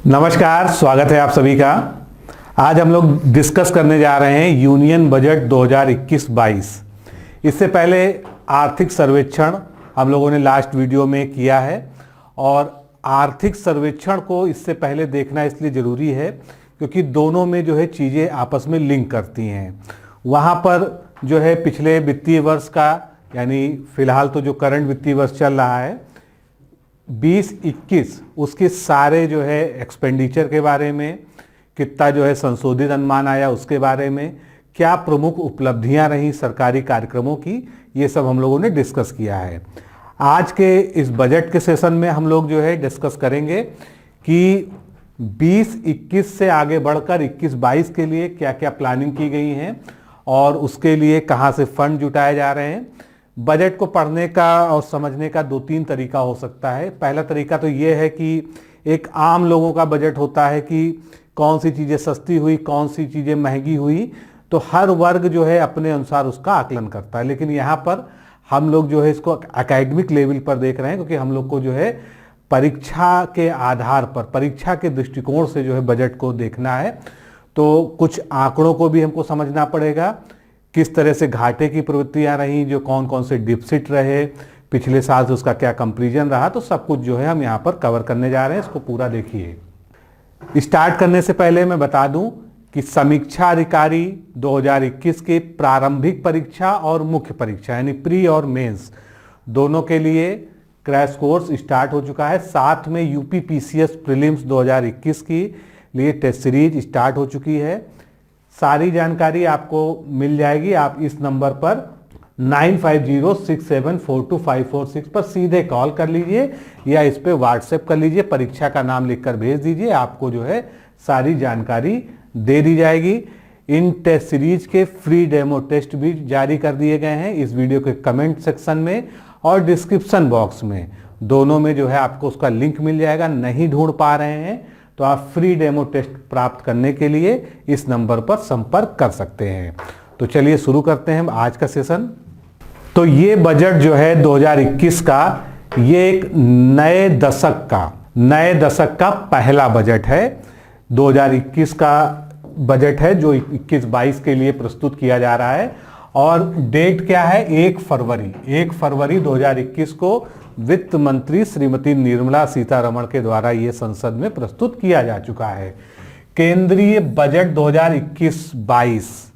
नमस्कार, स्वागत है आप सभी का। आज हम लोग डिस्कस करने जा रहे हैं यूनियन बजट 2021-22। इससे पहले आर्थिक सर्वेक्षण हम लोगों ने लास्ट वीडियो में किया है और आर्थिक सर्वेक्षण को इससे पहले देखना इसलिए ज़रूरी है क्योंकि दोनों में जो है चीज़ें आपस में लिंक करती हैं। वहाँ पर जो है पिछले वित्तीय वर्ष का यानी फ़िलहाल तो जो करंट वित्तीय वर्ष चल रहा है 20-21 उसके सारे जो है एक्सपेंडिचर के बारे में, कितना जो है संशोधित अनुमान आया उसके बारे में, क्या प्रमुख उपलब्धियां रहीं सरकारी कार्यक्रमों की, ये सब हम लोगों ने डिस्कस किया है। आज के इस बजट के सेशन में हम लोग जो है डिस्कस करेंगे कि 20-21 से आगे बढ़कर 21-22 के लिए क्या क्या प्लानिंग की गई है और उसके लिए कहाँ से फंड जुटाए जा रहे हैं। बजट को पढ़ने का और समझने का दो तीन तरीका हो सकता है। पहला तरीका तो ये है कि एक आम लोगों का बजट होता है कि कौन सी चीज़ें सस्ती हुई, कौन सी चीज़ें महंगी हुई, तो हर वर्ग जो है अपने अनुसार उसका आकलन करता है। लेकिन यहाँ पर हम लोग जो है इसको एकेडमिक लेवल पर देख रहे हैं क्योंकि हम लोग को जो है परीक्षा के आधार पर, परीक्षा के दृष्टिकोण से जो है बजट को देखना है। तो कुछ आंकड़ों को भी हमको समझना पड़ेगा, किस तरह से घाटे की प्रवृत्तियां रहीं, जो कौन कौन से डिफिसिट रहे पिछले साल से, उसका क्या कंपैरिजन रहा, तो सब कुछ जो है हम यहाँ पर कवर करने जा रहे हैं। इसको पूरा देखिए। स्टार्ट करने से पहले मैं बता दूं कि समीक्षा अधिकारी 2021 के प्रारंभिक परीक्षा और मुख्य परीक्षा यानी प्री और मेंस दोनों के लिए क्रैश कोर्स स्टार्ट हो चुका है। साथ में यूपी पीसीएस प्रीलिम्स 2021 की लिए टेस्ट सीरीज स्टार्ट हो चुकी है। सारी जानकारी आपको मिल जाएगी। आप इस नंबर पर 9506742546 पर सीधे कॉल कर लीजिए या इस पे व्हाट्सएप कर लीजिए, परीक्षा का नाम लिखकर भेज दीजिए, आपको जो है सारी जानकारी दे दी जाएगी। इन टेस्ट सीरीज के फ्री डेमो टेस्ट भी जारी कर दिए गए हैं इस वीडियो के कमेंट सेक्शन में और डिस्क्रिप्शन बॉक्स में, दोनों में जो है आपको उसका लिंक मिल जाएगा। नहीं ढूंढ पा रहे हैं तो आप फ्री डेमो टेस्ट प्राप्त करने के लिए इस नंबर पर संपर्क कर सकते हैं। तो चलिए शुरू करते हैं आज का सेशन। तो ये बजट जो है 2021 का, ये एक नए दशक का पहला बजट है। 2021 का बजट है जो 21-22 के लिए प्रस्तुत किया जा रहा है और डेट क्या है, 1 फरवरी 2021 को वित्त मंत्री श्रीमती निर्मला सीतारमण के द्वारा ये संसद में प्रस्तुत किया जा चुका है। केंद्रीय बजट 2021-22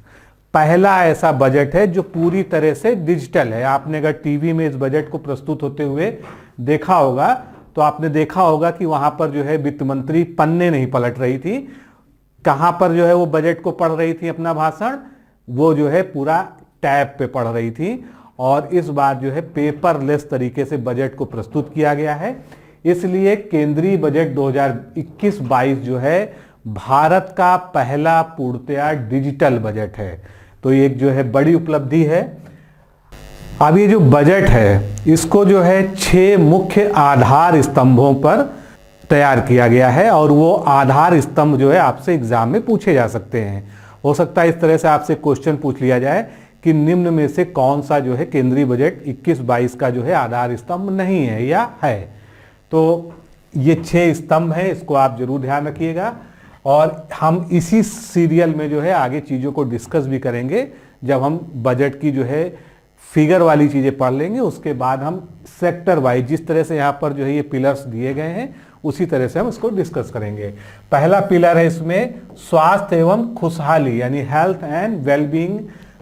पहला ऐसा बजट है जो पूरी तरह से डिजिटल है। आपने अगर टीवी में इस बजट को प्रस्तुत होते हुए देखा होगा तो आपने देखा होगा कि वहां पर जो है वित्त मंत्री पन्ने नहीं पलट रही थी। कहां पर जो है वो बजट को पढ़ रही थी अपना भाषण, वो जो है पूरा टैब पे पढ़ रही थी। और इस बार जो है पेपरलेस तरीके से बजट को प्रस्तुत किया गया है। इसलिए केंद्रीय बजट 2021-22 जो है भारत का पहला पूर्णतया डिजिटल बजट है। तो ये एक जो है बड़ी उपलब्धि है। अब ये जो बजट है इसको जो है 6 मुख्य आधार स्तंभों पर तैयार किया गया है और वो आधार स्तंभ जो है आपसे एग्जाम में पूछे जा सकते हैं। हो सकता है इस तरह से आपसे क्वेश्चन पूछ लिया जाए कि निम्न में से कौन सा जो है केंद्रीय बजट 21-22 का जो है आधार स्तंभ नहीं है या है। तो ये 6 स्तंभ हैं, इसको आप जरूर ध्यान रखिएगा। और हम इसी सीरियल में जो है आगे चीज़ों को डिस्कस भी करेंगे। जब हम बजट की जो है फिगर वाली चीज़ें पढ़ लेंगे उसके बाद हम सेक्टर वाइज, जिस तरह से यहाँ पर जो है ये पिलर्स दिए गए हैं उसी तरह से हम इसको डिस्कस करेंगे। पहला पिलर है इसमें स्वास्थ्य एवं खुशहाली यानी हेल्थ एंड वेलबींग।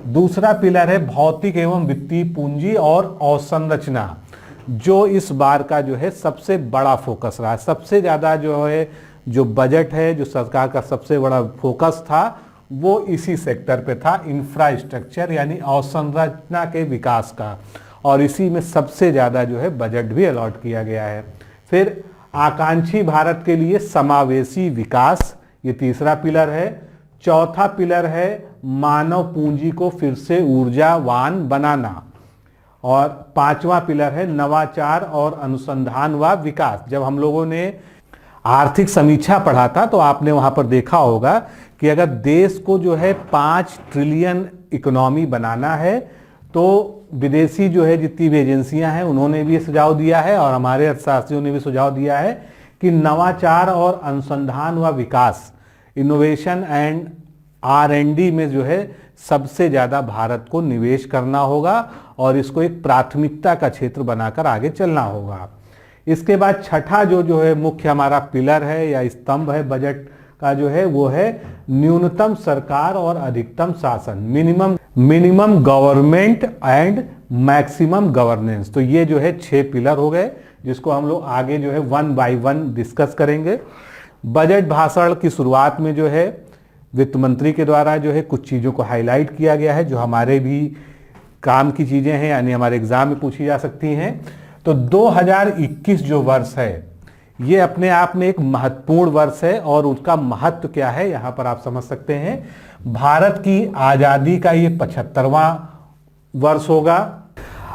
दूसरा पिलर है भौतिक एवं वित्तीय पूंजी और अवसंरचना, जो इस बार का जो है सबसे बड़ा फोकस रहा है। सबसे ज़्यादा जो है जो बजट है, जो सरकार का सबसे बड़ा फोकस था वो इसी सेक्टर पे था, इंफ्रास्ट्रक्चर यानी अवसंरचना के विकास का, और इसी में सबसे ज़्यादा जो है बजट भी अलॉट किया गया है। फिर आकांक्षी भारत के लिए समावेशी विकास, ये तीसरा पिलर है। चौथा पिलर है मानव पूंजी को फिर से ऊर्जावान बनाना और 5वां पिलर है नवाचार और अनुसंधान व विकास। जब हम लोगों ने आर्थिक समीक्षा पढ़ा था तो आपने वहां पर देखा होगा कि अगर देश को जो है 5 ट्रिलियन इकोनॉमी बनाना है तो विदेशी जो है जितनी भी एजेंसियां हैं उन्होंने भी सुझाव दिया है और हमारे अर्थशास्त्रियों ने भी सुझाव दिया है कि नवाचार और अनुसंधान व विकास, इनोवेशन एंड R&D में जो है सबसे ज़्यादा भारत को निवेश करना होगा और इसको एक प्राथमिकता का क्षेत्र बनाकर आगे चलना होगा। इसके बाद छठा जो है मुख्य हमारा पिलर है या स्तंभ है बजट का जो है वो है न्यूनतम सरकार और अधिकतम शासन, minimum government and maximum governance. तो ये जो है 6 पिलर हो गए जिसको हम लोग आगे जो है 1 बाय 1 डिस्कस करेंगे। बजट भाषण की शुरुआत में जो है वित्त मंत्री के द्वारा जो है कुछ चीज़ों को हाईलाइट किया गया है जो हमारे भी काम की चीज़ें हैं, यानी हमारे एग्जाम में पूछी जा सकती हैं। तो 2021 जो वर्ष है ये अपने आप में एक महत्वपूर्ण वर्ष है और उसका महत्व क्या है यहाँ पर आप समझ सकते हैं। भारत की आज़ादी का ये 75वां वर्ष होगा।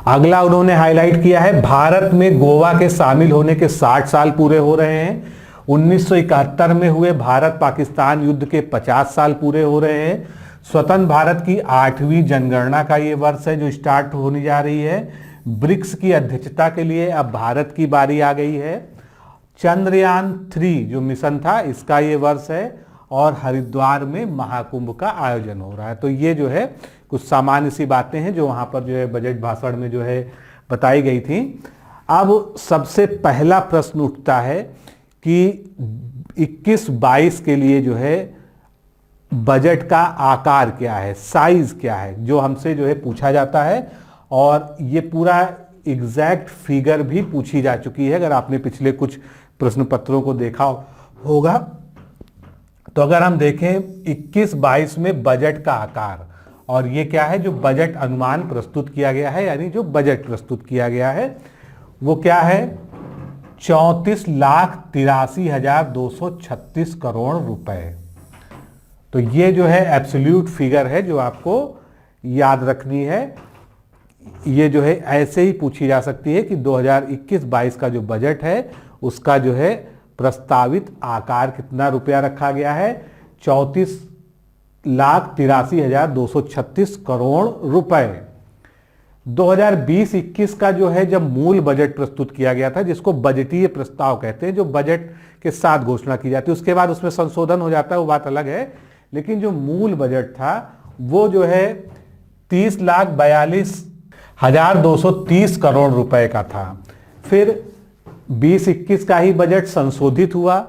अगला उन्होंने हाईलाइट किया है भारत में गोवा के शामिल होने के 60 साल पूरे हो रहे हैं। 1971 में हुए भारत पाकिस्तान युद्ध के 50 साल पूरे हो रहे हैं। स्वतंत्र भारत की 8वीं जनगणना का ये वर्ष है जो स्टार्ट होने जा रही है। ब्रिक्स की अध्यक्षता के लिए अब भारत की बारी आ गई है। चंद्रयान 3 जो मिशन था इसका ये वर्ष है और हरिद्वार में महाकुंभ का आयोजन हो रहा है। तो ये जो है कुछ सामान्य सी बातें हैं जो वहाँ पर जो है बजट भाषण में जो है बताई गई थी। अब सबसे पहला प्रश्न उठता है कि 21-22 के लिए जो है बजट का आकार क्या है, साइज क्या है, जो हमसे जो है पूछा जाता है और ये पूरा एग्जैक्ट फिगर भी पूछी जा चुकी है। अगर आपने पिछले कुछ प्रश्न पत्रों को देखा होगा तो अगर हम देखें 21-22 में बजट का आकार और ये क्या है जो बजट अनुमान प्रस्तुत किया गया है, यानी जो बजट प्रस्तुत किया गया है वो क्या है 34,83,236 करोड़ रुपए। तो ये जो है एब्सोल्यूट फिगर है जो आपको याद रखनी है। ये जो है ऐसे ही पूछी जा सकती है कि 2021-22 का जो बजट है उसका जो है प्रस्तावित आकार कितना रुपया रखा गया है 34,83,236 करोड़ रुपए। 2020-21 का जो है जब मूल बजट प्रस्तुत किया गया था जिसको बजटीय प्रस्ताव कहते हैं, जो बजट के साथ घोषणा की जाती है, उसके बाद उसमें संशोधन हो जाता है वो बात अलग है, लेकिन जो मूल बजट था वो जो है 30,42,230 करोड़ रुपए का था। फिर 20-21 का ही बजट संशोधित हुआ।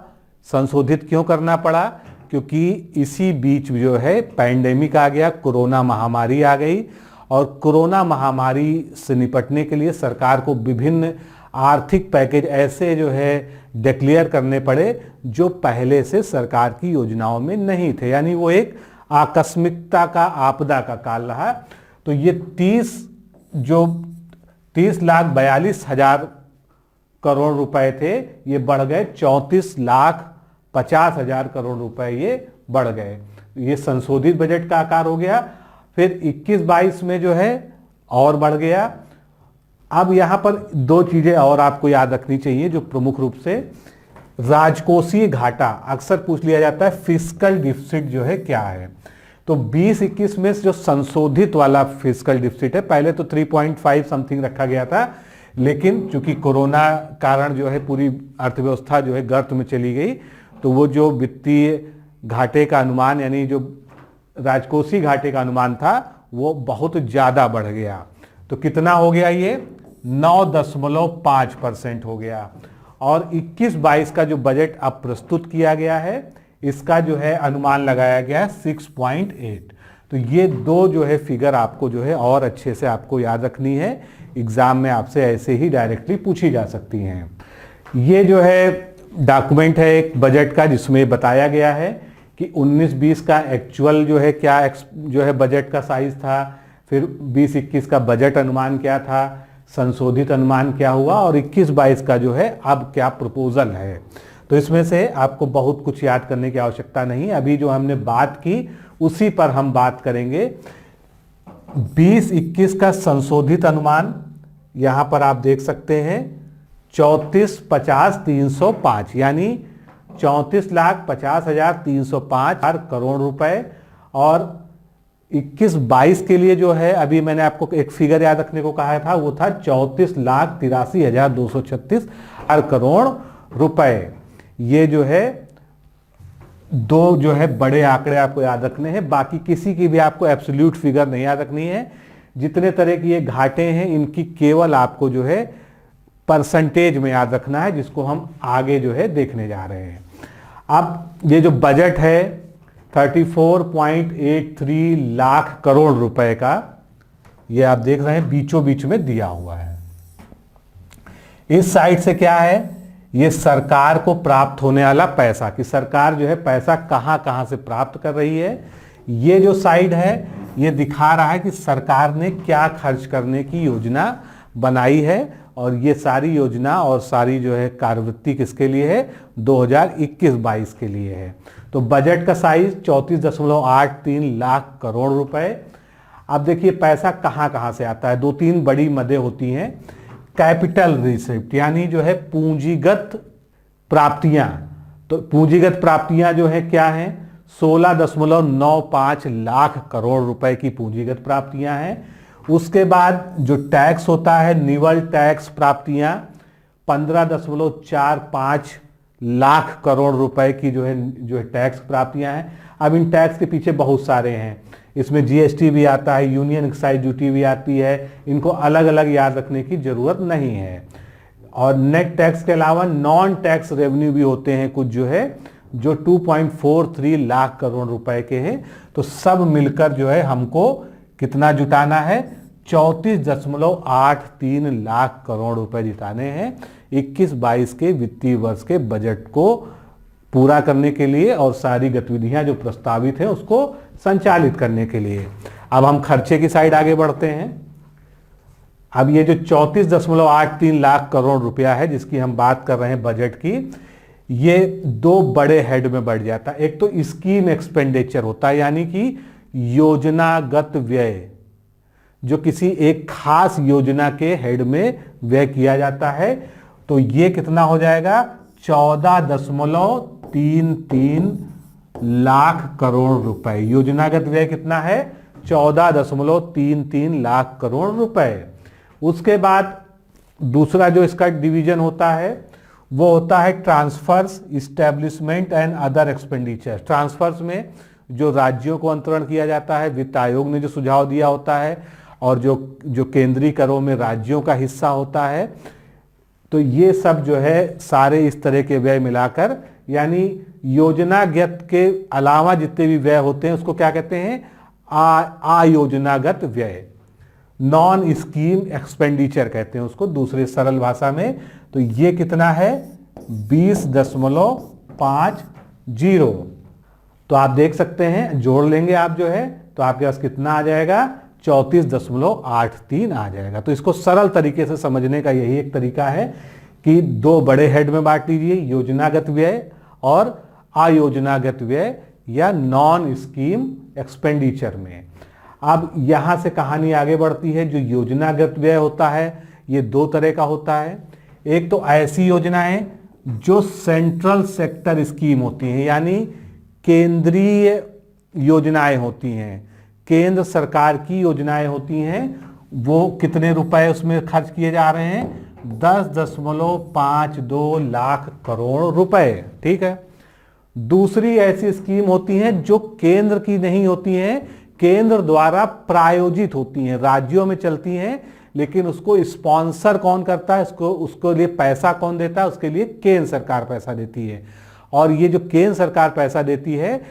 संशोधित क्यों करना पड़ा? क्योंकि इसी बीच जो है पैंडेमिक आ गया, कोरोना महामारी आ गई और कोरोना महामारी से निपटने के लिए सरकार को विभिन्न आर्थिक पैकेज ऐसे जो है डिक्लेयर करने पड़े जो पहले से सरकार की योजनाओं में नहीं थे, यानी वो एक आकस्मिकता का, आपदा का काल रहा। तो ये 30,42,000 करोड़ रुपए थे, ये बढ़ गए 34,50,000 करोड़ रुपए, ये बढ़ गए। ये संशोधित बजट का आकार हो गया। फिर 21-22 में जो है और बढ़ गया। अब यहां पर 2 चीजें और आपको याद रखनी चाहिए जो प्रमुख रूप से राजकोषीय घाटा अक्सर पूछ लिया जाता है, फिस्कल डिफिसिट जो है क्या है। तो 20-21 में जो संशोधित वाला फिस्कल डिफिसिट है, पहले तो 3.5 समथिंग रखा गया था, लेकिन चूंकि कोरोना कारण जो है पूरी अर्थव्यवस्था जो है गर्त में चली गई, तो वो जो वित्तीय घाटे का अनुमान यानी जो राजकोषीय घाटे का अनुमान था वो बहुत ज्यादा बढ़ गया। तो कितना हो गया ये 9.5% हो गया। और 21-22 का जो बजट अब प्रस्तुत किया गया है इसका जो है अनुमान लगाया गया है 6.8। तो ये 2 जो है फिगर आपको जो है और अच्छे से आपको याद रखनी है, एग्जाम में आपसे ऐसे ही डायरेक्टली पूछी जा सकती हैं। ये जो है डॉक्यूमेंट है एक बजट का जिसमें बताया गया है कि 19-20 का एक्चुअल जो है क्या जो है बजट का साइज था, फिर 20-21 का बजट अनुमान क्या था, संशोधित अनुमान क्या हुआ और 21-22 का जो है अब क्या प्रपोजल है। तो इसमें से आपको बहुत कुछ याद करने की आवश्यकता नहीं, अभी जो हमने बात की उसी पर हम बात करेंगे। 20-21 का संशोधित अनुमान यहां पर आप देख सकते हैं 34,50,305 यानी 34,50,305 करोड़ रुपए। और 21-22 के लिए जो है अभी मैंने आपको एक फिगर याद रखने को कहा था, वो था 34,83,236 करोड़ रुपए। ये जो है दो जो है बड़े आंकड़े आपको याद रखने हैं, बाकी किसी की भी आपको एब्सोल्यूट फिगर नहीं याद रखनी है। जितने तरह की ये घाटे हैं इनकी केवल आपको जो है परसेंटेज में याद रखना है, जिसको हम आगे जो है देखने जा रहे हैं। अब ये जो बजट है 34.83 लाख करोड़ रुपए का, ये आप देख रहे हैं बीचों बीच में दिया हुआ है। इस साइड से क्या है, ये सरकार को प्राप्त होने वाला पैसा, कि सरकार जो है पैसा कहां कहां से प्राप्त कर रही है। ये जो साइड है ये दिखा रहा है कि सरकार ने क्या खर्च करने की योजना बनाई है, और ये सारी योजना और सारी जो है कार्यवृत्ति किसके लिए है, 2021-22 के लिए है। तो बजट का साइज 34.83 लाख करोड़ रुपए। अब देखिए पैसा कहां कहां से आता है, दो तीन बड़ी मदें होती हैं। कैपिटल रिसिप्ट यानी जो है पूंजीगत प्राप्तियां, तो पूंजीगत प्राप्तियां जो है क्या हैं, 16.95 लाख करोड़ रुपए की पूंजीगत प्राप्तियां हैं। उसके बाद जो टैक्स होता है निवल टैक्स प्राप्तियां 15.45 लाख करोड़ रुपए की जो है टैक्स प्राप्तियां हैं। अब इन टैक्स के पीछे बहुत सारे हैं, इसमें जीएसटी भी आता है, यूनियन एक्साइज ड्यूटी भी आती है, इनको अलग अलग याद रखने की जरूरत नहीं है। और नेट टैक्स के अलावा नॉन टैक्स रेवेन्यू भी होते हैं कुछ जो है, जो 2.43 लाख करोड़ रुपए के हैं। तो सब मिलकर जो है हमको कितना जुटाना है, 34.83 लाख करोड़ रुपए जुटाने हैं 21-22 के वित्तीय वर्ष के बजट को पूरा करने के लिए और सारी गतिविधियां जो प्रस्तावित हैं उसको संचालित करने के लिए। अब हम खर्चे की साइड आगे बढ़ते हैं। अब ये जो 34.83 लाख करोड़ रुपया है जिसकी हम बात कर रहे हैं बजट की, ये दो बड़े हेड में बढ़ जाता है। एक तो स्कीम एक्सपेंडिचर होता है, यानी कि योजनागत व्यय, जो किसी एक खास योजना के हेड में व्यय किया जाता है। तो ये कितना हो जाएगा, 14.33 लाख करोड़ रुपए। योजनागत व्यय कितना है, 14.33 लाख करोड़ रुपए। उसके बाद दूसरा जो इसका डिवीजन होता है वो होता है transfers, establishment and other expenditure. Transfers में जो राज्यों को अंतरण किया जाता है, वित्त आयोग ने जो सुझाव दिया होता है, और जो केंद्रीय करों में राज्यों का हिस्सा होता है। तो ये सब जो है सारे इस तरह के व्यय मिलाकर, यानी योजनागत के अलावा जितने भी व्यय होते हैं उसको क्या कहते हैं, आयोजनागत व्यय, नॉन स्कीम एक्सपेंडिचर कहते हैं उसको दूसरे सरल भाषा में। तो ये कितना है, 20.50। तो आप देख सकते हैं, जोड़ लेंगे आप जो है तो आपके पास कितना आ जाएगा, 34.83 आ जाएगा। तो इसको सरल तरीके से समझने का यही एक तरीका है कि दो बड़े हेड में बांट लीजिए, योजनागत व्यय और आयोजनागत व्यय या नॉन स्कीम एक्सपेंडिचर में। अब यहां से कहानी आगे बढ़ती है। जो योजनागत व्यय होता है ये दो तरह का होता है। एक तो ऐसी योजनाएं जो सेंट्रल सेक्टर स्कीम होती हैं, यानी केंद्रीय योजनाएं होती हैं, केंद्र सरकार की योजनाएं होती हैं। वो कितने रुपए उसमें खर्च किए जा रहे हैं, 10.52 लाख करोड़ रुपए। ठीक है। दूसरी ऐसी स्कीम होती हैं जो केंद्र की नहीं होती हैं, केंद्र द्वारा प्रायोजित होती हैं, राज्यों में चलती हैं, लेकिन उसको स्पॉन्सर कौन करता है, उसको लिए पैसा कौन देता है, उसके लिए केंद्र सरकार पैसा देती है। और ये जो केंद्र सरकार पैसा देती है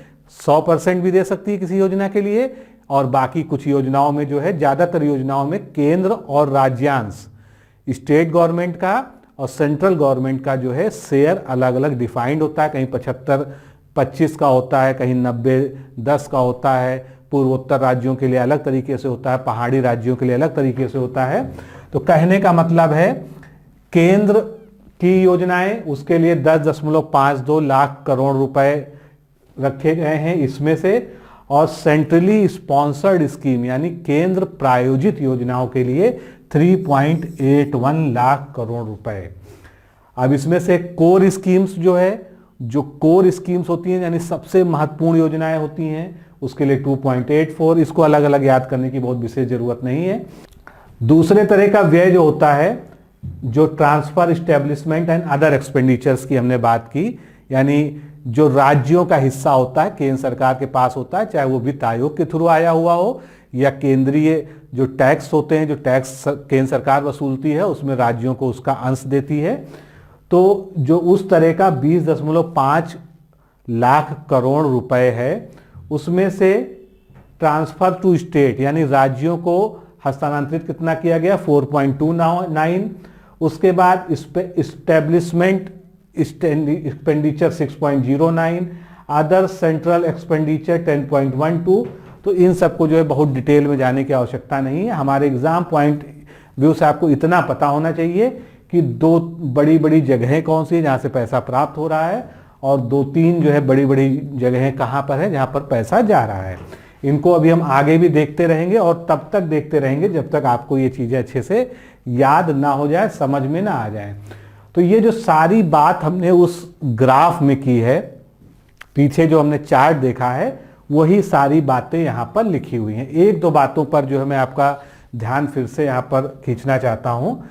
100% भी दे सकती है किसी योजना के लिए, और बाकी कुछ योजनाओं में जो है, ज्यादातर योजनाओं में केंद्र और राज्यांश, स्टेट गवर्नमेंट का और सेंट्रल गवर्नमेंट का जो है शेयर अलग अलग डिफाइंड होता है। कहीं 75-25 का होता है, कहीं 90-10 का होता है, पूर्वोत्तर राज्यों के लिए अलग तरीके से होता है, पहाड़ी राज्यों के लिए अलग तरीके से होता है। तो कहने का मतलब है केंद्र की योजनाएं, उसके लिए 10.52 लाख करोड़ रुपए रखे गए हैं इसमें से, और सेंट्रली स्पॉन्सर्ड स्कीम यानी केंद्र प्रायोजित योजनाओं के लिए 3.81 लाख करोड़ रुपए। अब इसमें से कोर स्कीम्स जो है, जो कोर स्कीम्स होती हैं यानी सबसे महत्वपूर्ण योजनाएं होती हैं, उसके लिए 2.84। इसको अलग अलग याद करने की बहुत विशेष जरूरत नहीं है। दूसरे तरह का व्यय जो होता है, जो transfer, establishment and other expenditures की हमने बात की, यानी जो राज्यों का हिस्सा होता है केंद्र सरकार के पास होता है, चाहे वो वित्त आयोग के थ्रू आया हुआ हो या केंद्रीय जो टैक्स होते हैं, जो टैक्स केंद्र सरकार वसूलती है उसमें राज्यों को उसका अंश देती है। तो जो उस तरह का 20.5 लाख करोड़ रुपए है उसमें से ट्रांसफर टू स्टेट यानी राज्यों को हस्तांतरित कितना किया गया 4.29। उसके बाद इस पे establishment expenditure 6.09, other central expenditure 10.12। तो इन सबको जो है बहुत डिटेल में जाने की आवश्यकता नहीं है। हमारे एग्जाम पॉइंट व्यू से आपको इतना पता होना चाहिए कि 2 बड़ी बड़ी जगहें कौन सी है जहां से पैसा प्राप्त हो रहा है और 2-3 जो है बड़ी बड़ी जगहें कहां पर है जहां पर पैसा जा रहा है। इनको अभी हम आगे भी देखते रहेंगे और तब तक देखते रहेंगे जब तक आपको ये चीजें अच्छे से याद ना हो जाए, समझ में ना आ जाए। तो ये जो सारी बात हमने उस ग्राफ में की है, पीछे जो हमने चार्ट देखा है वही सारी बातें यहाँ पर लिखी हुई हैं। 1-2 बातों पर जो है मैं आपका ध्यान फिर से यहाँ पर खींचना चाहता हूँ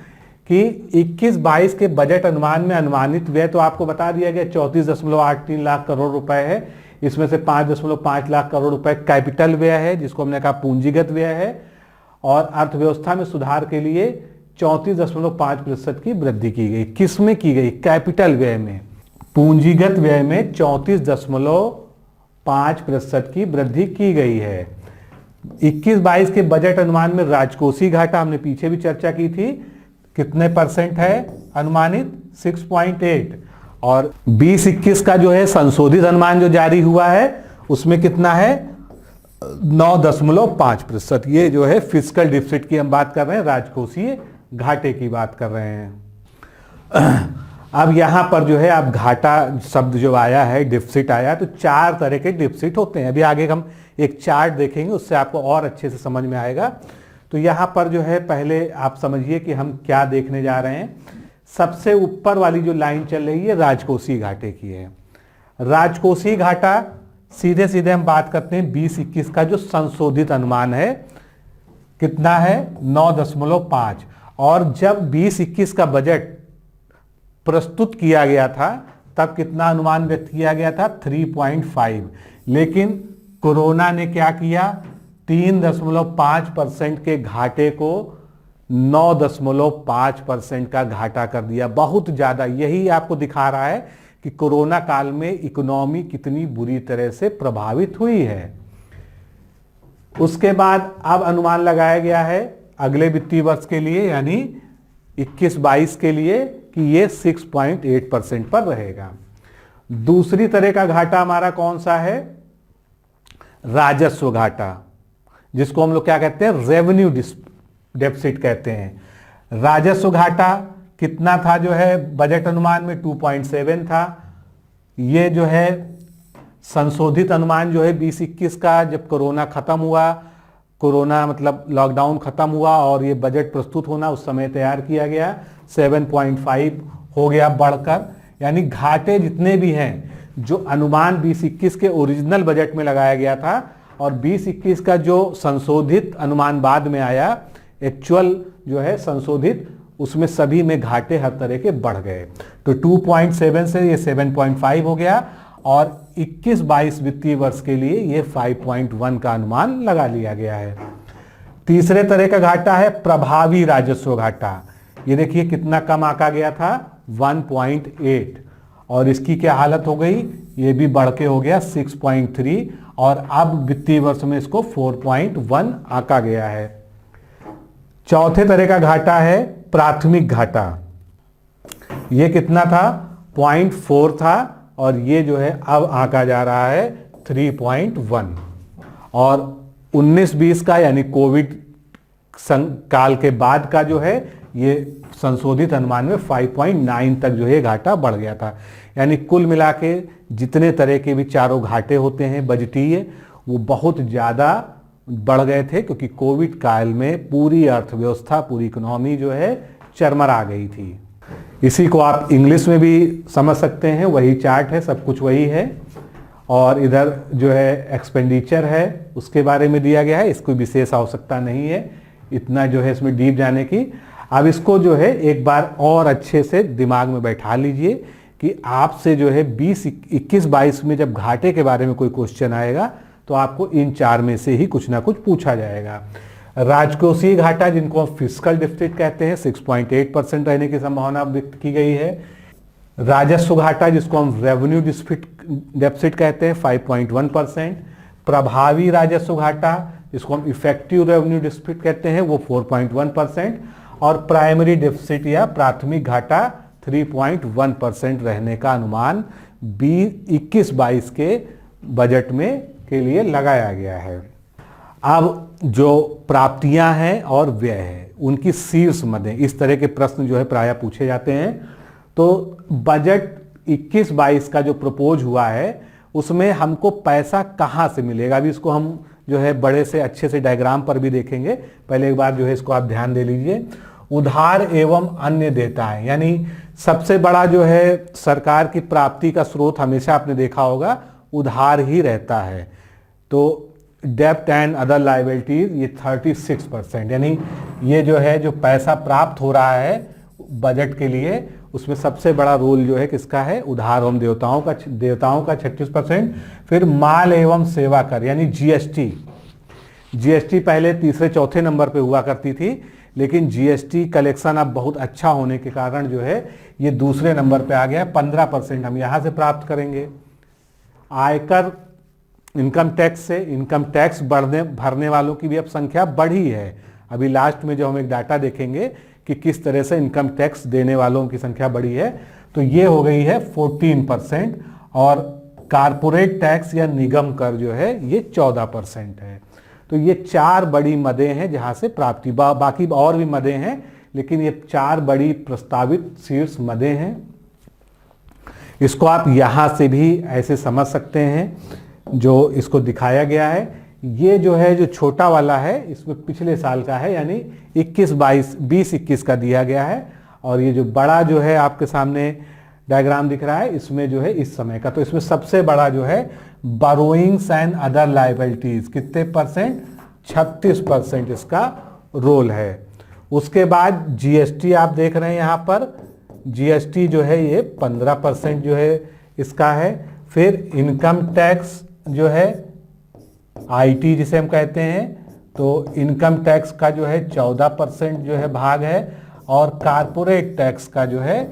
कि 21-22 के बजट अनुमान में अनुमानित व्यय तो आपको बता दिया गया 34.83 लाख करोड़ रुपए है। इसमें से 5.5 लाख करोड़ रुपए कैपिटल व्यय है जिसको हमने कहा पूंजीगत व्यय है, और अर्थव्यवस्था में सुधार के लिए 34.5% की वृद्धि की गई। किसमें की गई? कैपिटल व्यय में। पूंजीगत व्यय में 34.5% की वृद्धि की गई है। 21-22 के बजट अनुमान में राजकोषीय घाटा हमने पीछे भी चर्चा की थी, कितने परसेंट है अनुमानित? 6.8। और 20-21 का जो है संशोधित अनुमान जो जारी हुआ है उसमें कितना है? 9.5%। ये जो है फिस्कल डिफिसिट की हम बात कर रहे हैं, राजकोषीय घाटे की बात कर रहे हैं। अब यहां पर जो है आप घाटा शब्द जो आया है, डिफिसिट आया, तो 4 तरह के डिफिसिट होते हैं। अभी आगे हम एक चार्ट देखेंगे उससे आपको और अच्छे से समझ में आएगा। तो यहां पर जो है पहले आप समझिए कि हम क्या देखने जा रहे हैं। सबसे ऊपर वाली जो लाइन चल रही है राजकोषीय घाटे की है। राजकोषीय घाटा सीधे सीधे हम बात करते हैं 20-21 का जो संशोधित अनुमान है कितना है? 9.5। और जब 20-21 का बजट प्रस्तुत किया गया था तब कितना अनुमान व्यक्त किया गया था? 3.5। लेकिन कोरोना ने क्या किया? 3.5% के घाटे को 9.5% का घाटा कर दिया। बहुत ज्यादा। यही आपको दिखा रहा है कि कोरोना काल में इकोनॉमी कितनी बुरी तरह से प्रभावित हुई है। उसके बाद अब अनुमान लगाया गया है अगले वित्तीय वर्ष के लिए यानी 21-22 के लिए कि ये 6.8% पर रहेगा। दूसरी तरह का घाटा हमारा कौन सा है? राजस्व घाटा, जिसको हम लोग क्या कहते हैं? रेवेन्यू डेफिसिट कहते हैं। राजस्व घाटा कितना था जो है बजट अनुमान में? 2.7 था। ये जो है संशोधित अनुमान जो है 20-21 का, जब कोरोना खत्म हुआ, कोरोना मतलब लॉकडाउन खत्म हुआ और ये बजट प्रस्तुत होना उस समय तैयार किया गया, 7.5 हो गया बढ़कर। यानी घाटे जितने भी हैं जो अनुमान 20-21 के ओरिजिनल बजट में लगाया गया था और 20-21 का जो संशोधित अनुमान बाद में आया, एक्चुअल जो है संशोधित, उसमें सभी में घाटे हर तरह के बढ़ गए। तो 2.7 से ये 7.5 हो गया और 21-22 वित्तीय वर्ष के लिए ये 5.1 का अनुमान लगा लिया गया है। तीसरे तरह का घाटा है प्रभावी राजस्व घाटा। ये देखिए कितना कम आंका गया था? 1.8। और इसकी क्या हालत हो गई? ये भी बढ़ के हो गया 6.3 और अब वित्तीय वर्ष में इसको 4.1 आंका गया है। चौथे तरह का घाटा है प्राथमिक घाटा। ये कितना था? 0.4 था और ये जो है अब आंका जा रहा है 3.1। और 19-20 का यानी कोविड काल के बाद का जो है ये संशोधित अनुमान में 5.9 तक जो है घाटा बढ़ गया था। यानी कुल मिला के जितने तरह के भी चारों घाटे होते हैं बजटीय, वो बहुत ज़्यादा बढ़ गए थे क्योंकि कोविड काल में पूरी अर्थव्यवस्था, पूरी इकोनॉमी जो है चरमरा गई थी। इसी को आप इंग्लिश में भी समझ सकते हैं, वही चार्ट है, सब कुछ वही है। और इधर जो है एक्सपेंडिचर है उसके बारे में दिया गया है, इसको विशेष आवश्यकता नहीं है इतना जो है इसमें डीप जाने की। अब इसको जो है एक बार और अच्छे से दिमाग में बैठा लीजिए कि आपसे जो है 21-22 में जब घाटे के बारे में कोई क्वेश्चन आएगा तो आपको इन 4 में से ही कुछ ना कुछ पूछा जाएगा। राजकोषीय घाटा, जिनको हम फिस्कल डिफिसिट कहते हैं, 6.8% रहने की संभावना व्यक्त की गई है। राजस्व घाटा, जिसको हम रेवेन्यू डेफिसिट कहते हैं, 5.1%। प्रभावी राजस्व घाटा, जिसको हम इफेक्टिव रेवेन्यू डेफिसिट कहते हैं, वो 4.1%। और प्राइमरी डेफिसिट या प्राथमिक घाटा 3.1% रहने का अनुमान 21-22 के बजट में के लिए लगाया गया है। अब जो प्राप्तियां हैं और व्यय है, उनकी शीर्ष मदें, इस तरह के प्रश्न जो है प्रायः पूछे जाते हैं। तो बजट 21-22 का जो प्रपोज हुआ है उसमें हमको पैसा कहाँ से मिलेगा, अभी इसको हम जो है बड़े से अच्छे से डायग्राम पर भी देखेंगे। पहले एक बार जो है इसको आप ध्यान दे लीजिए। उधार एवं अन्य देयताएं, यानी सबसे बड़ा जो है सरकार की प्राप्ति का स्रोत हमेशा आपने देखा होगा उधार ही रहता है। तो डेब्ट एंड अदर लायबिलिटीज ये 36%, यानी ये जो है जो पैसा प्राप्त हो रहा है बजट के लिए, उसमें सबसे बड़ा रोल जो है किसका है, उधार एवं देयताओं का 36%। फिर माल एवं सेवा कर यानी जीएसटी पहले तीसरे चौथे नंबर पे हुआ करती थी, लेकिन जीएसटी कलेक्शन अब बहुत अच्छा होने के कारण जो है ये दूसरे नंबर पे आ गया। 15% हम यहाँ से प्राप्त करेंगे। आयकर, इनकम टैक्स से इनकम टैक्स भरने वालों की भी अब संख्या बढ़ी है। अभी लास्ट में जो हम एक डाटा देखेंगे कि किस तरह से इनकम टैक्स देने वालों की संख्या बढ़ी है, तो ये हो गई है 14%। और कारपोरेट टैक्स या निगम कर जो है ये 14% है। तो ये 4 बड़ी मदें हैं जहां से प्राप्ति, बाकी और भी मदें हैं, लेकिन ये 4 बड़ी प्रस्तावित शीर्ष मदें हैं। इसको आप यहां से भी ऐसे समझ सकते हैं जो इसको दिखाया गया है। ये जो है जो छोटा वाला है इसमें पिछले साल का है, यानी 20-21 का दिया गया है। और ये जो बड़ा जो है आपके सामने डायग्राम दिख रहा है इसमें जो है इस समय का। तो इसमें सबसे बड़ा जो है बोरोइंग्स एंड अदर लायबिलिटीज, कितने परसेंट, 36% इसका रोल है। उसके बाद जीएसटी आप देख रहे हैं यहाँ पर, जीएसटी जो है ये 15% जो है इसका है। फिर इनकम टैक्स जो है आईटी जिसे हम कहते हैं, तो इनकम टैक्स का जो है 14% जो है भाग है। और कारपोरेट टैक्स का जो है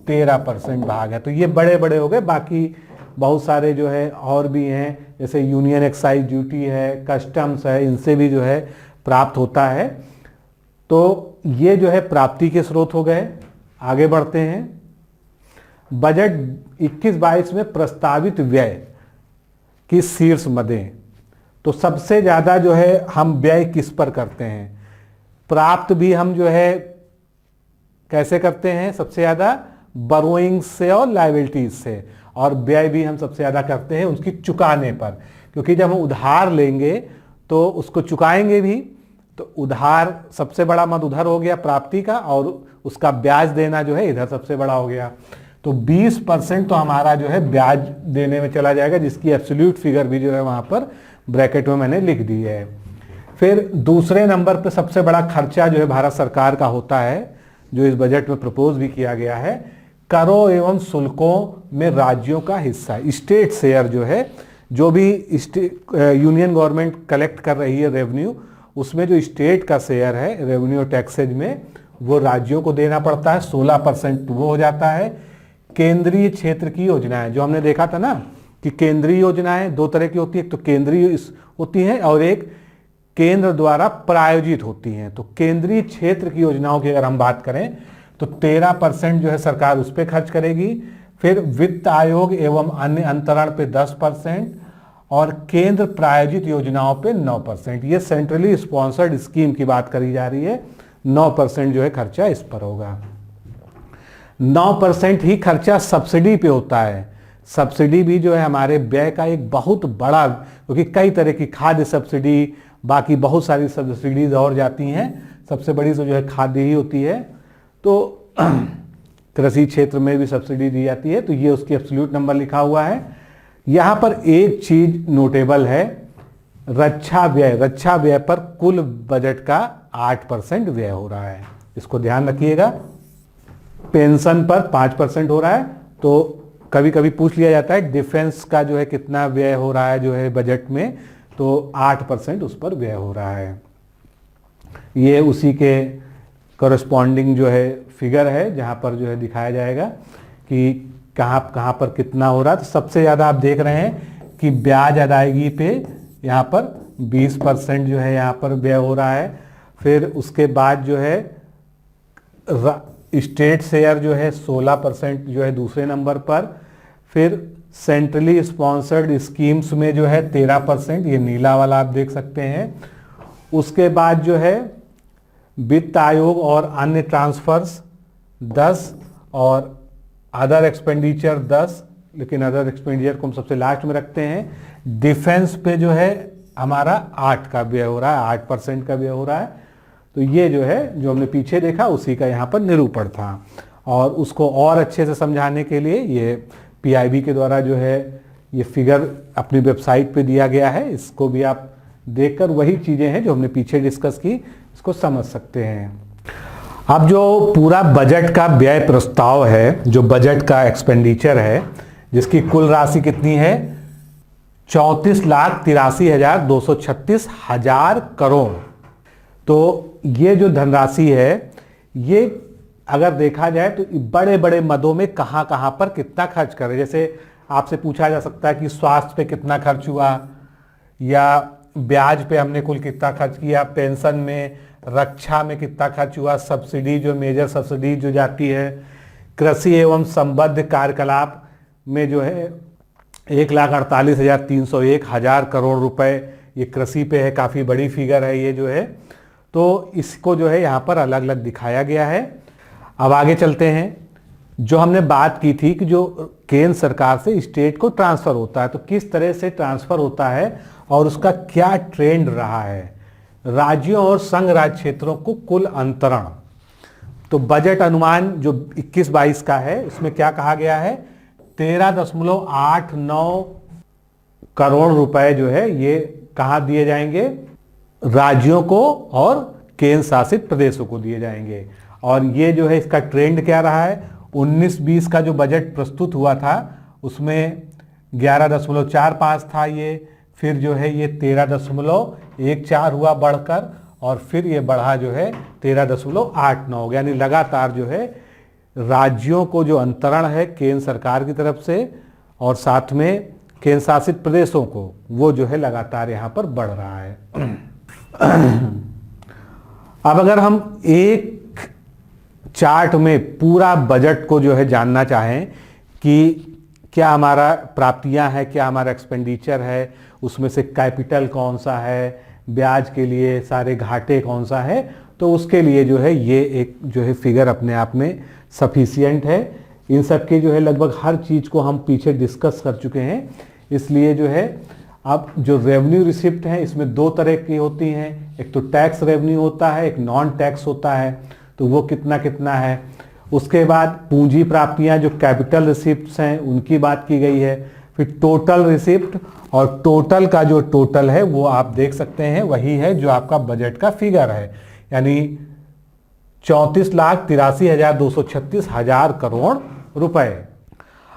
13% भाग है। तो ये बड़े बड़े हो गए। बाकी बहुत सारे जो है और भी हैं, जैसे यूनियन एक्साइज ड्यूटी है, कस्टम्स है, इनसे भी जो है प्राप्त होता है। तो ये जो है प्राप्ति के स्रोत हो गए। आगे बढ़ते हैं। बजट 21-22 में प्रस्तावित व्यय की शीर्ष मदें। तो सबसे ज्यादा जो है हम व्यय किस पर करते हैं, प्राप्त भी हम जो है कैसे करते हैं, सबसे ज्यादा बोरोइंग्स से और लायबिलिटीज से, और व्यय भी हम सबसे ज्यादा करते हैं उसकी चुकाने पर। क्योंकि जब हम उधार लेंगे तो उसको चुकाएंगे भी, तो उधार सबसे बड़ा मद उधर हो गया प्राप्ति का, और उसका ब्याज देना जो है इधर सबसे बड़ा हो गया। तो 20% तो हमारा जो है ब्याज देने में चला जाएगा, जिसकी एब्सोल्यूट फिगर भी जो है वहां पर ब्रैकेट में मैंने लिख दी है। फिर दूसरे नंबर पे सबसे बड़ा खर्चा जो है भारत सरकार का होता है, जो इस बजट में प्रपोज भी किया गया है, करों एवं शुल्कों में राज्यों का हिस्सा, स्टेट शेयर जो है, जो भी यूनियन गवर्नमेंट कलेक्ट कर रही है रेवेन्यू, उसमें जो स्टेट का शेयर है रेवेन्यू टैक्सेज में, वो राज्यों को देना पड़ता है। 16% वो हो जाता है। केंद्रीय क्षेत्र की योजनाएं, जो हमने देखा था ना कि केंद्रीय योजनाएं 2 तरह की होती है, एक तो केंद्रीय होती हैं और एक केंद्र द्वारा प्रायोजित होती हैं। तो केंद्रीय क्षेत्र की योजनाओं की अगर हम बात करें तो 13% जो है सरकार उस पर खर्च करेगी। फिर वित्त आयोग एवं अन्य अंतरण पे 10% और केंद्र प्रायोजित योजनाओं पे 9%। ये सेंट्रली स्पॉन्सर्ड स्कीम की बात करी जा रही है। 9% जो है खर्चा इस पर होगा। 9% ही खर्चा सब्सिडी पे होता है। सब्सिडी भी जो है हमारे व्यय का एक बहुत बड़ा, क्योंकि कई तरह की खाद्य सब्सिडी, बाकी बहुत सारी सब्सिडीज और जाती हैं, सबसे बड़ी तो जो है खाद्य ही होती है। तो कृषि क्षेत्र में भी सब्सिडी दी जाती है। तो ये उसकी एब्सोल्यूट नंबर लिखा हुआ है। यहाँ पर एक चीज नोटेबल है, रक्षा व्यय पर कुल बजट का 8% व्यय हो रहा है, इसको ध्यान रखिएगा। पेंशन पर 5% हो रहा है, तो कभी कभी पूछ लिया जाता है डिफेंस का जो है कितना व्यय हो रहा है जो है बजट में, तो 8% उस पर व्यय हो रहा है। ये उसी के कॉरेस्पॉन्डिंग जो है फिगर है जहाँ पर जो है दिखाया जाएगा कि कहाँ कहाँ पर कितना हो रहा है। तो सबसे ज़्यादा आप देख रहे हैं कि ब्याज अदायगी पे यहाँ पर 20% जो है यहाँ पर व्यय हो रहा है। फिर उसके बाद जो है स्टेट शेयर जो है 16% जो है दूसरे नंबर पर। फिर सेंट्रली स्पॉन्सर्ड स्कीम्स में जो है 13%, ये नीला वाला आप देख सकते हैं। उसके बाद जो है वित्त आयोग और अन्य ट्रांसफर्स 10 और अदर एक्सपेंडिचर 10, लेकिन अदर एक्सपेंडिचर को हम सबसे लास्ट में रखते हैं। डिफेंस पे जो है हमारा 8 का व्यय हो रहा है, 8% का व्यय हो रहा है। तो ये जो है जो हमने पीछे देखा उसी का यहाँ पर निरूपण था। और उसको और अच्छे से समझाने के लिए ये पीआईबी के द्वारा जो है ये फिगर अपनी वेबसाइट पे दिया गया है, इसको भी आप देखकर वही चीज़ें हैं जो हमने पीछे डिस्कस की इसको समझ सकते हैं। अब जो पूरा बजट का व्यय प्रस्ताव है, जो बजट का एक्सपेंडिचर है, जिसकी कुल राशि कितनी है 34,83,236 करोड़। तो ये जो धनराशि है ये अगर देखा जाए तो बड़े बड़े मदों में कहाँ कहाँ पर कितना खर्च करें। जैसे आपसे पूछा जा सकता है कि स्वास्थ्य पे कितना खर्च हुआ, या ब्याज पे हमने कुल कितना खर्च किया, पेंशन में, रक्षा में कितना खर्च हुआ, सब्सिडी जो मेजर सब्सिडी जो जाती है, कृषि एवं संबद्ध कार्यकलाप में जो है 1,48,301 करोड़ रुपए ये कृषि पे है, काफ़ी बड़ी फिगर है ये जो है। तो इसको जो है यहाँ पर अलग अलग दिखाया गया है। अब आगे चलते हैं। जो हमने बात की थी कि जो केंद्र सरकार से स्टेट को ट्रांसफ़र होता है तो किस तरह से ट्रांसफ़र होता है और उसका क्या ट्रेंड रहा है। राज्यों और संघ राज्य क्षेत्रों को कुल अंतरण, तो बजट अनुमान जो 21-22 का है उसमें क्या कहा गया है 13.89 करोड़ रुपए जो है ये कहाँ दिए जाएंगे, राज्यों को और केंद्र शासित प्रदेशों को दिए जाएंगे। और ये जो है इसका ट्रेंड क्या रहा है, 19-20 का जो बजट प्रस्तुत हुआ था उसमें 11.45 था ये, फिर जो है ये 13.14 हुआ बढ़कर, और फिर ये बढ़ा जो है 13.89 हो गया। यानी लगातार जो है राज्यों को जो अंतरण है केंद्र सरकार की तरफ से और साथ में केंद्र शासित प्रदेशों को, वो जो है लगातार यहाँ पर बढ़ रहा है। अब अगर हम एक चार्ट में पूरा बजट को जो है जानना चाहें कि क्या हमारा प्राप्तियां है, क्या हमारा एक्सपेंडिचर है, उसमें से कैपिटल कौन सा है, ब्याज के लिए सारे घाटे कौन सा है, तो उसके लिए जो है ये एक जो है फिगर अपने आप में सफिशिएंट है। इन सब के जो है लगभग हर चीज़ को हम पीछे डिस्कस कर चुके हैं, इसलिए जो है अब जो रेवेन्यू रिसिप्ट है इसमें दो तरह की होती हैं, एक तो टैक्स रेवेन्यू होता है, एक नॉन टैक्स होता है, तो वो कितना कितना है। उसके बाद पूंजी प्राप्तियां जो कैपिटल रिसिप्ट्स हैं उनकी बात की गई है। फिर टोटल रिसिप्ट, और टोटल का जो टोटल है वो आप देख सकते हैं वही है जो आपका बजट का फिगर है, यानी 34,83,236 करोड़ रुपए।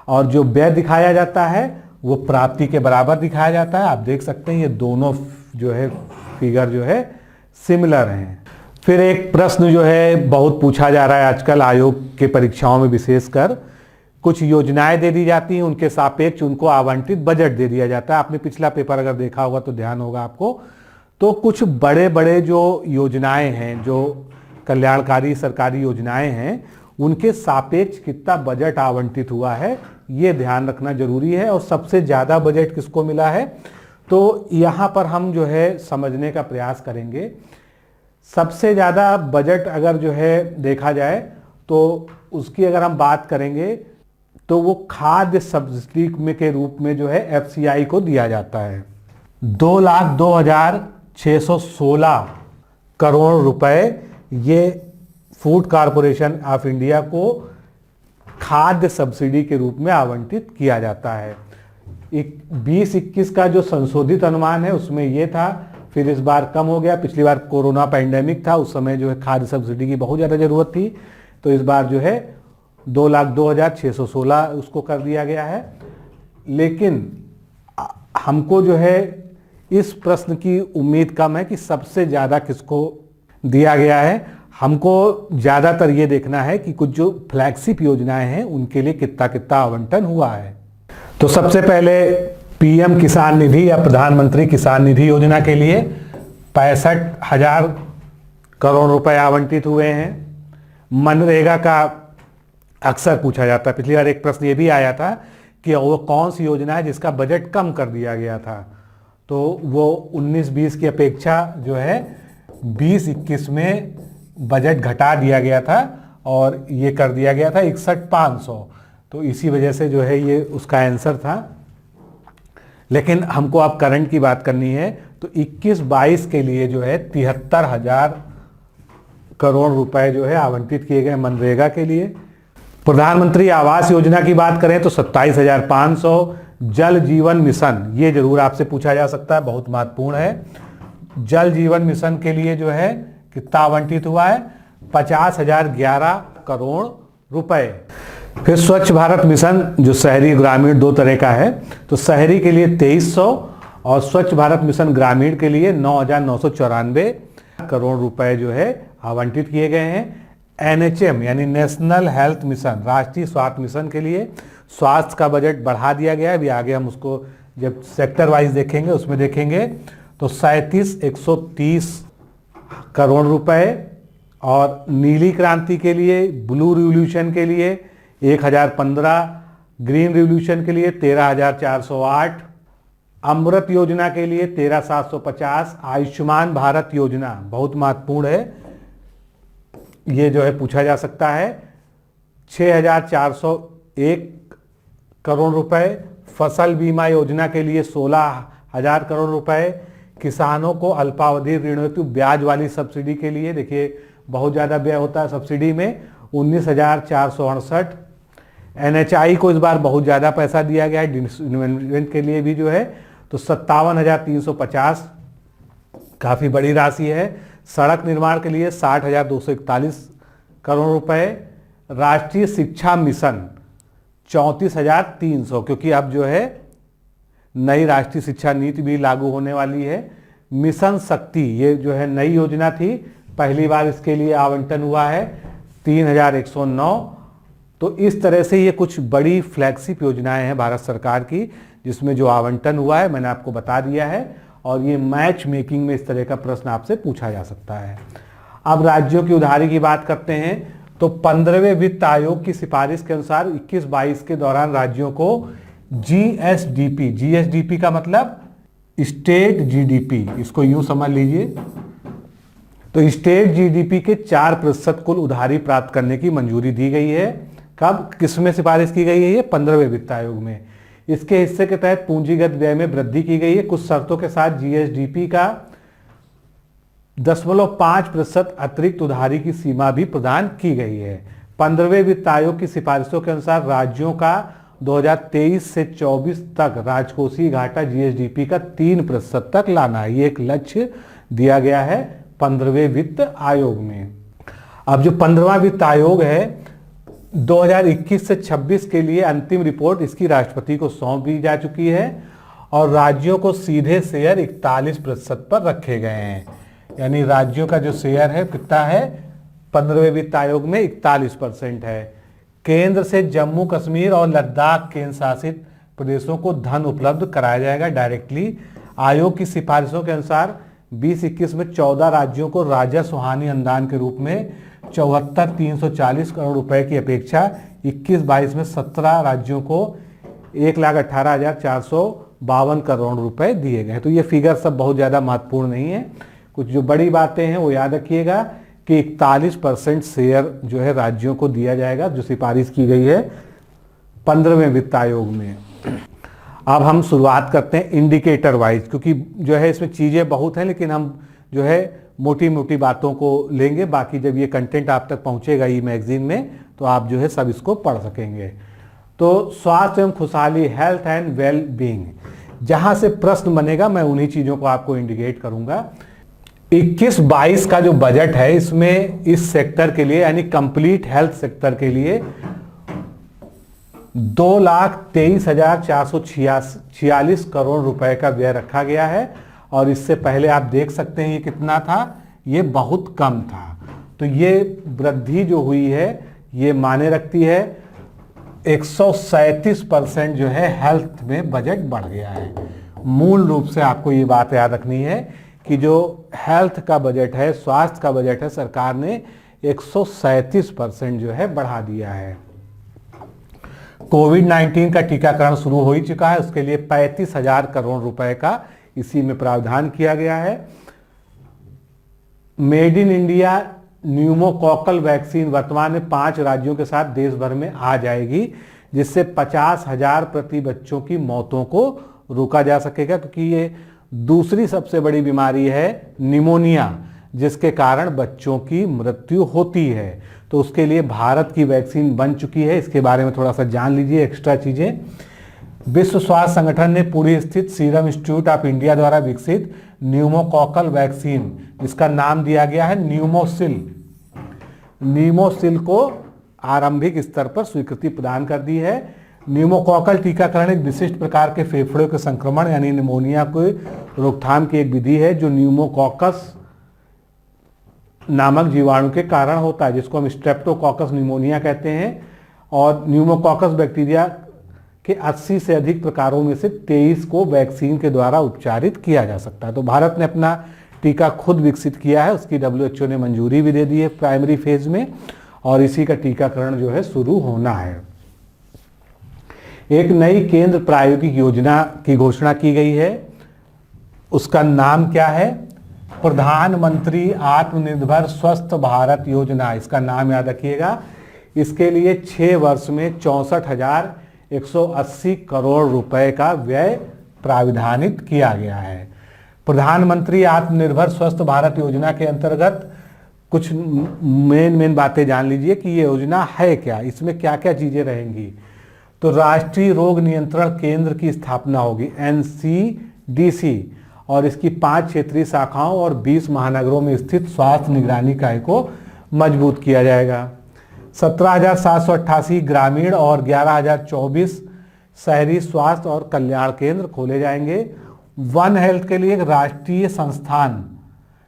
और जो व्यय दिखाया जाता है वो प्राप्ति के बराबर दिखाया जाता है। आप देख सकते हैं ये दोनों जो है फिगर जो है सिमिलर हैं। फिर एक प्रश्न जो है बहुत पूछा जा रहा है आजकल आयोग के परीक्षाओं में, विशेषकर कुछ योजनाएं दे दी जाती हैं, उनके सापेक्ष उनको आवंटित बजट दे दिया जाता है। आपने पिछला पेपर अगर देखा होगा तो ध्यान होगा आपको। तो कुछ बड़े बड़े जो योजनाएं हैं, जो कल्याणकारी सरकारी योजनाएं हैं, उनके सापेक्ष कितना बजट आवंटित हुआ है ये ध्यान रखना जरूरी है। और सबसे ज़्यादा बजट किसको मिला है, तो यहाँ पर हम जो है समझने का प्रयास करेंगे। सबसे ज़्यादा बजट अगर जो है देखा जाए तो उसकी अगर हम बात करेंगे तो वो खाद्य सब्सिडी में के रूप में जो है एफसीआई को दिया जाता है। 2,02,616 करोड़ रुपए ये फूड कॉरपोरेशन ऑफ इंडिया को खाद्य सब्सिडी के रूप में आवंटित किया जाता है। 20-21 का जो संशोधित अनुमान है उसमें ये था, फिर इस बार कम हो गया। पिछली बार कोरोना पैंडेमिक था, उस समय जो है खाद्य सब्सिडी की बहुत ज़्यादा ज़रूरत थी, तो इस बार जो है 2,02,616 उसको कर दिया गया है। लेकिन हमको जो है इस प्रश्न की उम्मीद कम है कि सबसे ज़्यादा किसको दिया गया है। हमको ज़्यादातर ये देखना है कि कुछ जो फ्लैगशिप योजनाएं हैं उनके लिए कितना कितना आवंटन हुआ है। तो सबसे पहले पीएम किसान निधि या प्रधानमंत्री किसान निधि योजना के लिए 65,000 करोड़ रुपए आवंटित हुए हैं। मनरेगा का अक्सर पूछा जाता है, पिछली बार एक प्रश्न ये भी आया था कि वो कौन सी योजना है जिसका बजट कम कर दिया गया था, तो वो 19-20 की अपेक्षा जो है 20-21 में बजट घटा दिया गया था और ये कर दिया गया था 61,500, तो इसी वजह से जो है ये उसका आंसर था। लेकिन हमको अब करंट की बात करनी है, तो 21-22 के लिए जो है 73,000 करोड़ रुपए जो है आवंटित किए गए मनरेगा के लिए। प्रधानमंत्री आवास योजना की बात करें तो 27,500। जल जीवन मिशन, ये जरूर आपसे पूछा जा सकता है, बहुत महत्वपूर्ण है। जल जीवन मिशन के लिए जो है कितना आवंटित हुआ है, 50,011 करोड़ रुपए। फिर स्वच्छ भारत मिशन जो शहरी ग्रामीण दो तरह का है, तो शहरी के लिए 2300 और स्वच्छ भारत मिशन ग्रामीण के लिए 9,994 करोड़ रुपए जो है आवंटित किए गए हैं। NHM यानी नेशनल हेल्थ मिशन, राष्ट्रीय स्वास्थ्य मिशन के लिए स्वास्थ्य का बजट बढ़ा दिया गया है। अभी आगे हम उसको जब सेक्टर वाइज देखेंगे उसमें देखेंगे, तो 37,130 करोड़ रुपए। और नीली क्रांति के लिए, ब्लू रिवॉल्यूशन के लिए 1,015, ग्रीन रिवॉल्यूशन के लिए 13,408, अमृत योजना के लिए 13,750, आयुष्मान भारत योजना बहुत महत्वपूर्ण है, ये जो है पूछा जा सकता है, 6,401 करोड़ रुपए। फसल बीमा योजना के लिए 16,000 करोड़ रुपए। किसानों को अल्पावधि ऋण हेतु ब्याज वाली सब्सिडी के लिए, देखिए बहुत ज़्यादा व्यय होता है सब्सिडी में, 19,468। NHI को इस बार बहुत ज़्यादा पैसा दिया गया है, डिसइन्वेस्टमेंट के लिए भी जो है, तो 57,350, काफ़ी बड़ी राशि है। सड़क निर्माण के लिए 60,241 करोड़ रुपए। राष्ट्रीय शिक्षा मिशन 34,300, क्योंकि अब जो है नई राष्ट्रीय शिक्षा नीति भी लागू होने वाली है। मिशन शक्ति, ये जो है नई योजना थी, पहली बार इसके लिए आवंटन हुआ है 3,109। तो इस तरह से ये कुछ बड़ी फ्लैगशिप योजनाएं हैं भारत सरकार की, जिसमें जो आवंटन हुआ है मैंने आपको बता दिया है, और ये मैच मेकिंग में इस तरह का प्रश्न आपसे पूछा जा सकता है। अब राज्यों की उधारी की बात करते हैं, तो 15वें वित्त आयोग की सिफारिश के अनुसार 21-22 के दौरान राज्यों को जीएसडीपी का मतलब स्टेट जीडीपी, इसको यूं समझ लीजिए, तो स्टेट जीडीपी के 4% कुल उधारी प्राप्त करने की मंजूरी दी गई है। कब, किसमें सिफारिश की गई है, ये 15वें वित्त आयोग में। इसके हिस्से के तहत पूंजीगत व्यय में वृद्धि की गई है, कुछ शर्तों के साथ जीएसडीपी का 0.5% अतिरिक्त उधारी की सीमा भी प्रदान की गई है। 15वें वित्त आयोग की सिफारिशों के अनुसार राज्यों का 2023 से 24 तक राजकोषीय घाटा जीएसडीपी का 3% तक लाना है, ये एक लक्ष्य दिया गया है 15वें वित्त आयोग में। अब जो 15वां वित्त आयोग है 2021 से 26 के लिए अंतिम रिपोर्ट इसकी राष्ट्रपति को सौंप दी जा चुकी है, और राज्यों को सीधे शेयर 41% पर रखे गए हैं। यानी राज्यों का जो शेयर है कितना है 15वें वित्त आयोग में 41% है। केंद्र से जम्मू कश्मीर और लद्दाख केंद्र शासित प्रदेशों को धन उपलब्ध कराया जाएगा डायरेक्टली। आयोग की सिफारिशों के अनुसार 2021 में 14 राज्यों को राजस्व हानि अनुदान के रूप में 74,340 करोड़ रुपए की अपेक्षा 21-22 में 17 राज्यों को 1,18,452 करोड़ रुपए दिए गए। तो ये फिगर सब बहुत ज़्यादा महत्वपूर्ण नहीं है, कुछ जो बड़ी बातें हैं वो याद रखिएगा कि 41% शेयर जो है राज्यों को दिया जाएगा, जो सिफारिश की गई है 15वें वित्त आयोग में। अब हम शुरुआत करते हैं इंडिकेटर वाइज, क्योंकि जो है इसमें चीज़ें बहुत हैं, लेकिन हम जो है मोटी मोटी बातों को लेंगे, बाकी जब ये कंटेंट आप तक पहुंचेगा ई मैगजीन में तो आप जो है सब इसको पढ़ सकेंगे। तो स्वास्थ्य एवं खुशहाली, हेल्थ एंड वेल बीइंग, जहां से प्रश्न बनेगा मैं उन्हीं चीज़ों को आपको इंडिकेट करूंगा। 21-22 का जो बजट है इसमें इस सेक्टर के लिए यानी कंप्लीट हेल्थ सेक्टर के लिए 2,23,446 करोड़ रुपए का व्यय रखा गया है। और इससे पहले आप देख सकते हैं ये कितना था, ये बहुत कम था। तो ये वृद्धि जो हुई है ये माने रखती है। 137% जो है हेल्थ में बजट बढ़ गया है। मूल रूप से आपको ये बात याद रखनी है कि जो हेल्थ का बजट है, स्वास्थ्य का बजट है, सरकार ने 137% जो है बढ़ा दिया है। कोविड-19 का टीकाकरण शुरू हो ही चुका है, उसके लिए 35,000 करोड़ रुपए का इसी में प्रावधान किया गया है। Made in India pneumococcal vaccine वर्तमान में 5 राज्यों के साथ देश भर में आ जाएगी, जिससे 50,000 प्रति बच्चों की मौतों को रोका जा सकेगा, क्योंकि ये दूसरी सबसे बड़ी बीमारी है निमोनिया, जिसके कारण बच्चों की मृत्यु होती है। तो उसके लिए भारत की वैक्सीन बन चुकी है। इसके बारे में थोड़ा सा जान लीजिए एक्स्ट्रा चीजें। विश्व स्वास्थ्य संगठन ने पुणे स्थित सीरम इंस्टीट्यूट ऑफ इंडिया द्वारा विकसित न्यूमोकॉकल वैक्सीन, जिसका नाम दिया गया है न्यूमोसिल को आरंभिक स्तर पर स्वीकृति प्रदान कर दी है। न्यूमोकॉकल टीकाकरण एक विशिष्ट प्रकार के फेफड़ों के संक्रमण यानी निमोनिया को रोकथाम की एक विधि है, जो न्यूमोकॉकस नामक जीवाणु के कारण होता है, जिसको हम स्ट्रेप्टोकॉकस निमोनिया कहते हैं। और न्यूमोकॉकस बैक्टीरिया के 80 से अधिक प्रकारों में से 23 को वैक्सीन के द्वारा उपचारित किया जा सकता है। तो भारत ने अपना टीका खुद विकसित किया है, उसकी WHO ने मंजूरी भी दे दी है प्राइमरी फेज में, और इसी का टीकाकरण जो है शुरू होना है। एक नई केंद्र प्रायोगिक योजना की घोषणा की गई है, उसका नाम क्या है? प्रधानमंत्री आत्मनिर्भर स्वस्थ भारत योजना, इसका नाम याद रखिएगा। इसके लिए 6 वर्ष में 64,180 करोड़ रुपए का व्यय प्राविधानित किया गया है। प्रधानमंत्री आत्मनिर्भर स्वस्थ भारत योजना के अंतर्गत कुछ मेन बातें जान लीजिए कि ये योजना है क्या, इसमें क्या क्या चीजें रहेंगी। तो राष्ट्रीय रोग नियंत्रण केंद्र की स्थापना होगी, NCDC, और इसकी 5 क्षेत्रीय शाखाओं और 20 महानगरों में स्थित स्वास्थ्य निगरानी इकाई को मजबूत किया जाएगा। 17,788 ग्रामीण और 11,024 शहरी स्वास्थ्य और कल्याण केंद्र खोले जाएंगे। वन हेल्थ के लिए एक राष्ट्रीय संस्थान,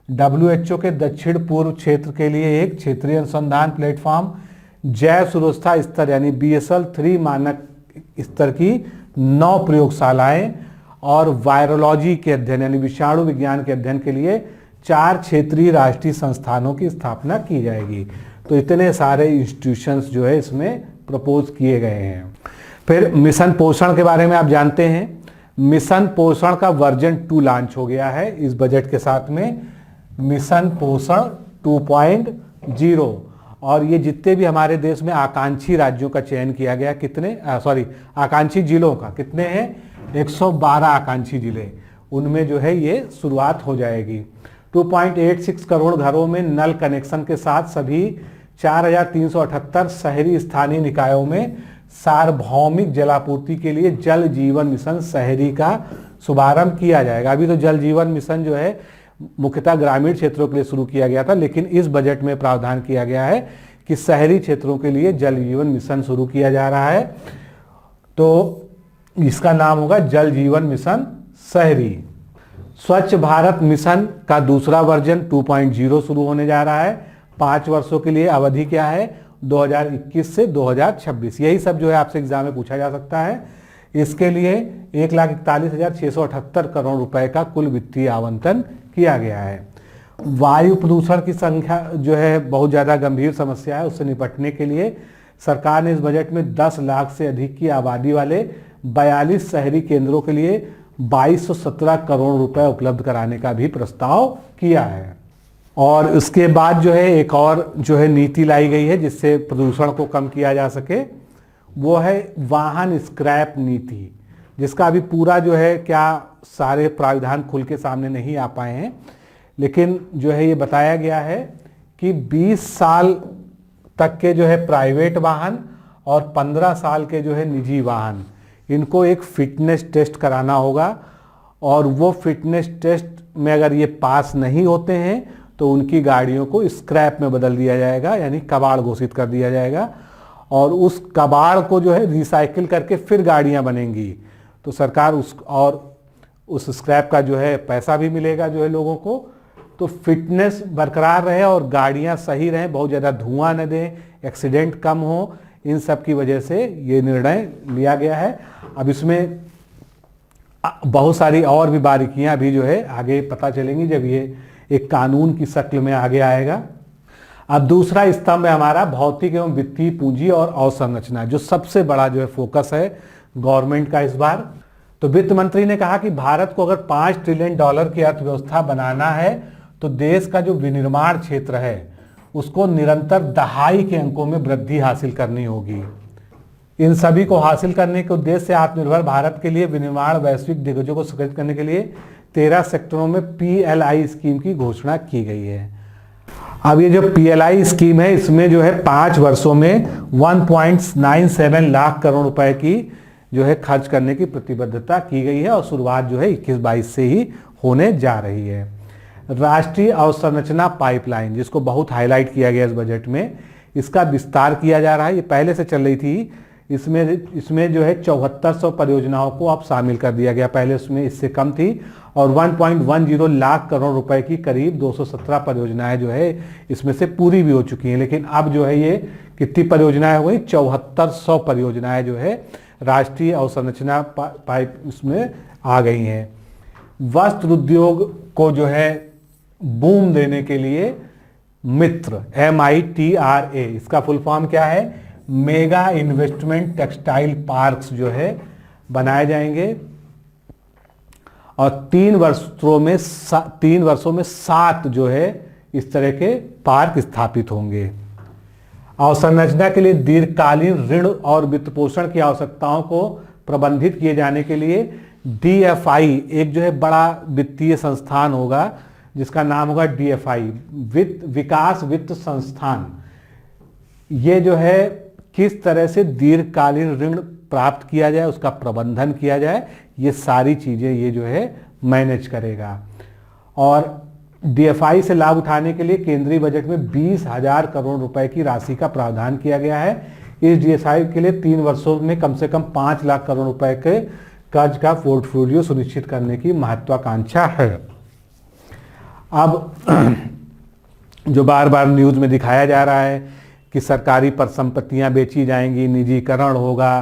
WHO के दक्षिण पूर्व क्षेत्र के लिए एक क्षेत्रीय अनुसंधान प्लेटफॉर्म, जैव सुरक्षा स्तर यानी BSL 3 मानक स्तर की 9 प्रयोगशालाएं, और वायरोलॉजी के अध्ययन यानी विषाणु विज्ञान के अध्ययन के लिए 4 क्षेत्रीय राष्ट्रीय संस्थानों की स्थापना की जाएगी। तो इतने सारे इंस्टीट्यूशंस जो है इसमें प्रपोज किए गए हैं। फिर मिशन पोषण के बारे में आप जानते हैं, मिशन पोषण का वर्जन 2 लॉन्च हो गया है इस बजट के साथ में, मिशन पोषण 2.0। और ये जितने भी हमारे देश में आकांक्षी राज्यों का चयन किया गया, आकांक्षी जिलों का कितने हैं? 112 आकांक्षी जिले, उनमें जो है ये शुरुआत हो जाएगी। 2.86 करोड़ घरों में नल कनेक्शन के साथ सभी 4,378 शहरी स्थानीय निकायों में सार्वभौमिक जलापूर्ति के लिए जल जीवन मिशन शहरी का शुभारंभ किया जाएगा। अभी तो जल जीवन मिशन जो है मुख्यतः ग्रामीण क्षेत्रों के लिए शुरू किया गया था, लेकिन इस बजट में प्रावधान किया गया है कि शहरी क्षेत्रों के लिए जल जीवन मिशन शुरू किया जा रहा है। तो इसका नाम होगा जल जीवन मिशन शहरी। स्वच्छ भारत मिशन का दूसरा वर्जन 2.0 शुरू होने जा रहा है। 5 वर्षों के लिए अवधि क्या है? 2021 से 2026। यही सब जो है आपसे एग्जाम में पूछा जा सकता है। इसके लिए 1,41,678 करोड़ रुपए का कुल वित्तीय आवंटन किया गया है। वायु प्रदूषण की संख्या जो है बहुत ज़्यादा गंभीर समस्या है, उससे निपटने के लिए सरकार ने इस बजट में 10 लाख से अधिक की आबादी वाले 42 शहरी केंद्रों के लिए 2217 करोड़ रुपए उपलब्ध कराने का भी प्रस्ताव किया है। और उसके बाद जो है एक और जो है नीति लाई गई है जिससे प्रदूषण को कम किया जा सके, वो है वाहन स्क्रैप नीति, जिसका अभी पूरा जो है क्या सारे प्रावधान खुल के सामने नहीं आ पाए हैं, लेकिन जो है ये बताया गया है कि 20 साल तक के जो है प्राइवेट वाहन और 15 साल के जो है निजी वाहन, इनको एक फिटनेस टेस्ट कराना होगा, और वो फिटनेस टेस्ट में अगर ये पास नहीं होते हैं तो उनकी गाड़ियों को स्क्रैप में बदल दिया जाएगा, यानी कबाड़ घोषित कर दिया जाएगा। और उस कबाड़ को जो है रिसाइकिल करके फिर गाड़ियां बनेंगी, तो सरकार उस स्क्रैप का जो है पैसा भी मिलेगा जो है लोगों को। तो फिटनेस बरकरार रहे और गाड़ियां सही रहें, बहुत ज़्यादा धुआं न दें, एक्सीडेंट कम हो, इन सब की वजह से ये निर्णय लिया गया है। अब इसमें बहुत सारी और भी बारीकियां भी जो है आगे पता चलेंगी जब ये एक कानून की शक्ल में आगे आएगा। अब दूसरा स्तंभ है हमारा भौतिक एवं वित्तीय पूंजी और अवसंरचना, जो सबसे बड़ा जो है फोकस है गवर्नमेंट का इस बार। तो वित्त मंत्री ने कहा कि भारत को अगर $5 ट्रिलियन की अर्थव्यवस्था बनाना है तो देश का जो विनिर्माण क्षेत्र है उसको निरंतर दहाई के अंकों में वृद्धि हासिल करनी होगी। इन सभी को हासिल करने के उद्देश्य से आत्मनिर्भर भारत के लिए विनिर्माण वैश्विक दिग्गजों को सुकृत करने के लिए 13 सेक्टरों में PLI स्कीम की घोषणा की गई है। अब ये जो PLI स्कीम है इसमें जो है 5 वर्षों में 1.97 लाख करोड़ रुपए की जो है खर्च करने की प्रतिबद्धता की गई है और शुरुआत जो है 21-22 से ही होने जा रही है। राष्ट्रीय अवसंरचना पाइपलाइन, जिसको बहुत हाईलाइट किया गया इस बजट में, इसका विस्तार किया जा रहा है। ये पहले से चल रही थी, इसमें जो है 7400 परियोजनाओं को अब शामिल कर दिया गया, पहले उसमें इससे कम थी। और 1.10 लाख करोड़ रुपए की करीब 217 परियोजनाएं जो है इसमें से पूरी भी हो चुकी हैं। लेकिन अब जो है ये कितनी परियोजनाएं हो गई, 7400 परियोजनाएं जो है राष्ट्रीय अवसंरचना पाइप इसमें आ गई हैं। वस्त्र उद्योग को जो है बूम देने के लिए मित्र MITRA, इसका फुल फॉर्म क्या है, मेगा इन्वेस्टमेंट टेक्सटाइल पार्क्स जो है बनाए जाएंगे और 3 वर्षों में 7 जो है इस तरह के पार्क स्थापित होंगे। अवसंरचना के लिए दीर्घकालीन ऋण और वित्त पोषण की आवश्यकताओं को प्रबंधित किए जाने के लिए DFI एक जो है बड़ा वित्तीय संस्थान होगा जिसका नाम होगा DFI, विकास वित्त संस्थान। ये जो है किस तरह से दीर्घकालीन ऋण प्राप्त किया जाए, उसका प्रबंधन किया जाए, ये सारी चीजें ये जो है मैनेज करेगा। और DFI से लाभ उठाने के लिए केंद्रीय बजट में 20,000 करोड़ रुपए की राशि का प्रावधान किया गया है। इस DFI के लिए 3 वर्षों में कम से कम 5 लाख करोड़ रुपए के कर्ज का पोर्टफोलियो सुनिश्चित करने की महत्वाकांक्षा है। अब जो बार बार न्यूज में दिखाया जा रहा है कि सरकारी परिसंपत्तियां बेची जाएंगी, निजीकरण होगा,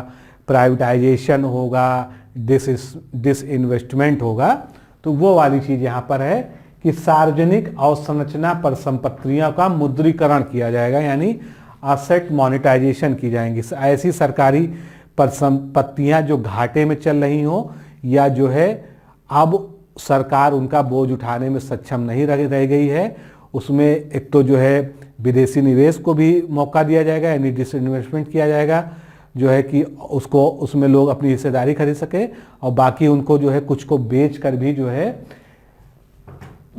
प्राइवेटाइजेशन होगा, डिसइन्वेस्टमेंट होगा, तो वो वाली चीज यहाँ पर है कि सार्वजनिक अवसंरचना परिसंपत्तियों का मुद्रीकरण किया जाएगा, यानी असेट मोनेटाइजेशन की जाएंगी। ऐसी सरकारी परिसंपत्तियां जो घाटे में चल रही हो या जो है अब सरकार उनका बोझ उठाने में सक्षम नहीं रह गई है, उसमें एक तो जो है विदेशी निवेश को भी मौका दिया जाएगा, यानी डिसइन्वेस्टमेंट किया जाएगा, जो है कि उसमें लोग अपनी हिस्सेदारी खरीद सके और बाकी उनको जो है कुछ को बेच कर भी जो है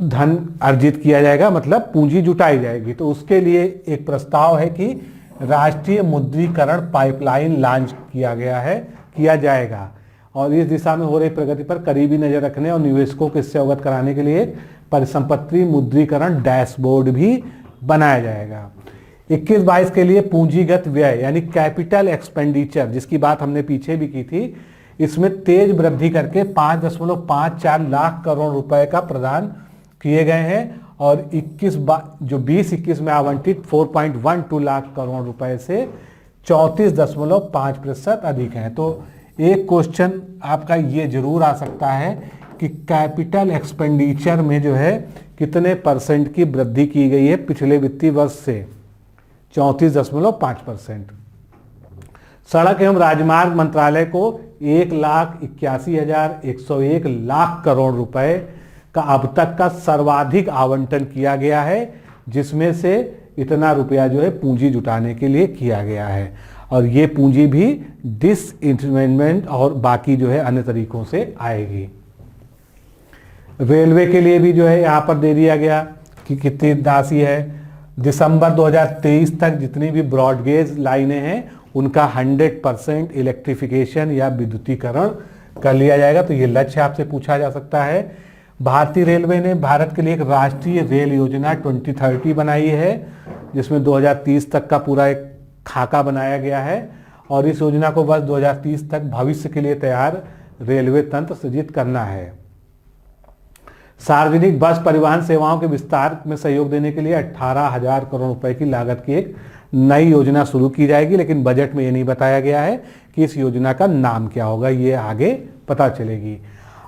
धन अर्जित किया जाएगा, मतलब पूंजी जुटाई जाएगी। तो उसके लिए एक प्रस्ताव है कि राष्ट्रीय मुद्रीकरण पाइपलाइन लॉन्च किया जाएगा और इस दिशा में हो रही प्रगति पर करीबी नजर रखने और निवेशकों को इससे अवगत कराने के लिए परिसंपत्ति मुद्रीकरण डैशबोर्ड भी बनाया जाएगा। 21-22 के लिए पूंजीगत व्यय यानी कैपिटल एक्सपेंडिचर, जिसकी बात हमने पीछे भी की थी, इसमें तेज वृद्धि करके 5.54 लाख करोड़ रुपए का प्रदान किए गए हैं और 20-21 में आवंटित 4.12 लाख करोड़ रुपए से 34.5% अधिक हैं। तो एक क्वेश्चन आपका ये जरूर आ सकता है कि कैपिटल एक्सपेंडिचर में जो है कितने परसेंट की वृद्धि की गई है पिछले वित्तीय वर्ष से, 34.5%। सड़क एवं राजमार्ग मंत्रालय को 1,81,101 लाख करोड़ रुपए का अब तक का सर्वाधिक आवंटन किया गया है, जिसमें से इतना रुपया जो है पूंजी जुटाने के लिए किया गया है और ये पूंजी भी डिसइन्वेस्टमेंट और बाकी जो है अन्य तरीकों से आएगी। रेलवे के लिए भी जो है यहाँ पर दे दिया गया कि कितनी राशि है। दिसंबर 2023 तक जितनी भी ब्रॉडगेज लाइनें हैं उनका 100% इलेक्ट्रिफिकेशन या विद्युतीकरण कर लिया जाएगा। तो ये लक्ष्य आपसे पूछा जा सकता है। भारतीय रेलवे ने भारत के लिए एक राष्ट्रीय रेल योजना 2030 बनाई है, जिसमें 2030 तक का पूरा एक खाका बनाया गया है और इस योजना को वर्ष 2030 तक भविष्य के लिए तैयार रेलवे तंत्र सृजित करना है। सार्वजनिक बस परिवहन सेवाओं के विस्तार में सहयोग देने के लिए 18,000 करोड़ रुपए की लागत की एक नई योजना शुरू की जाएगी, लेकिन बजट में ये नहीं बताया गया है कि इस योजना का नाम क्या होगा, ये आगे पता चलेगी।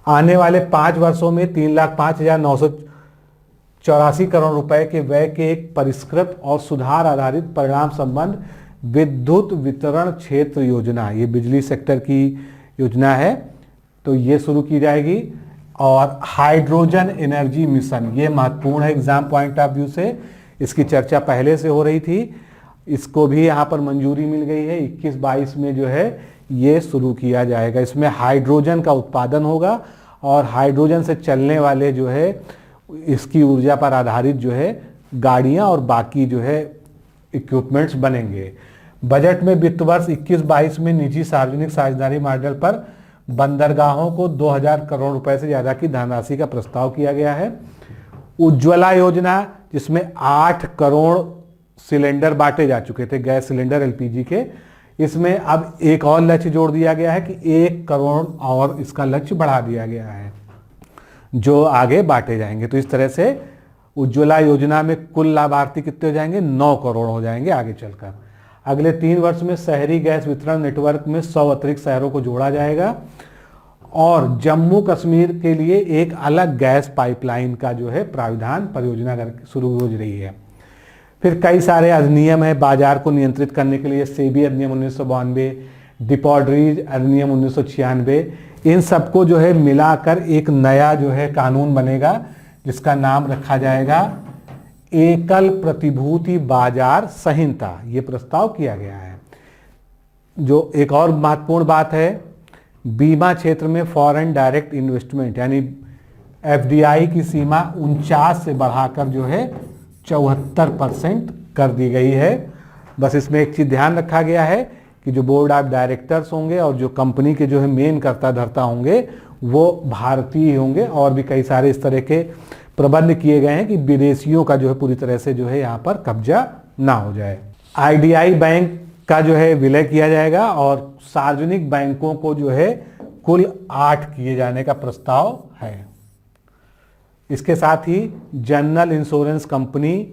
आने वाले 5 वर्षों में 3,05,984 करोड़ रुपए के व्यय के एक परिष्कृत और सुधार आधारित परिणाम संबंध विद्युत वितरण क्षेत्र योजना, ये बिजली सेक्टर की योजना है, तो ये शुरू की जाएगी। और हाइड्रोजन एनर्जी मिशन, ये महत्वपूर्ण है एग्जाम पॉइंट ऑफ व्यू से, इसकी चर्चा पहले से हो रही थी, इसको भी यहाँ पर मंजूरी मिल गई है। 21-22 में जो है ये शुरू किया जाएगा। इसमें हाइड्रोजन का उत्पादन होगा और हाइड्रोजन से चलने वाले जो है इसकी ऊर्जा पर आधारित जो है गाड़ियाँ और बाकी जो है इक्विपमेंट्स बनेंगे। बजट में वित्त वर्ष 21-22 में निजी सार्वजनिक साझेदारी मॉडल पर बंदरगाहों को 2,000 करोड़ रुपए से ज़्यादा की धनराशि का प्रस्ताव किया गया है। उज्ज्वला योजना, जिसमें 8 करोड़ सिलेंडर बांटे जा चुके थे, गैस सिलेंडर एलपीजी के, इसमें अब एक और लक्ष्य जोड़ दिया गया है कि 1 करोड़ और इसका लक्ष्य बढ़ा दिया गया है जो आगे बांटे जाएंगे। तो इस तरह से उज्ज्वला योजना में कुल लाभार्थी कितने हो जाएंगे, 9 करोड़ हो जाएंगे आगे चलकर। अगले 3 वर्ष में शहरी गैस वितरण नेटवर्क में 100 अतिरिक्त शहरों को जोड़ा जाएगा और जम्मू कश्मीर के लिए एक अलग गैस पाइपलाइन का जो है प्राविधान परियोजना शुरू हो रही है। फिर कई सारे अधिनियम है बाजार को नियंत्रित करने के लिए, सेबी अधिनियम 1992, डिपॉजिटरीज अधिनियम 1996, इन सबको जो है मिलाकर एक नया जो है कानून बनेगा जिसका नाम रखा जाएगा एकल प्रतिभूति बाजार संहिता, ये प्रस्ताव किया गया है। जो एक और महत्वपूर्ण बात है, बीमा क्षेत्र में फॉरेन डायरेक्ट इन्वेस्टमेंट यानी एफडीआई की सीमा 49 से बढ़ाकर जो है 74% कर दी गई है। बस इसमें एक चीज ध्यान रखा गया है कि जो बोर्ड ऑफ डायरेक्टर्स होंगे और जो कंपनी के जो है मेन कर्ता धर्ता होंगे वो भारतीय होंगे और भी कई सारे इस तरह के प्रबंध किए गए हैं कि विदेशियों का जो है पूरी तरह से जो है यहाँ पर कब्जा ना हो जाए। आईडीआई बैंक का जो है विलय किया जाएगा और सार्वजनिक बैंकों को जो है कुल 8 किए जाने का प्रस्ताव है। इसके साथ ही जनरल इंश्योरेंस कंपनी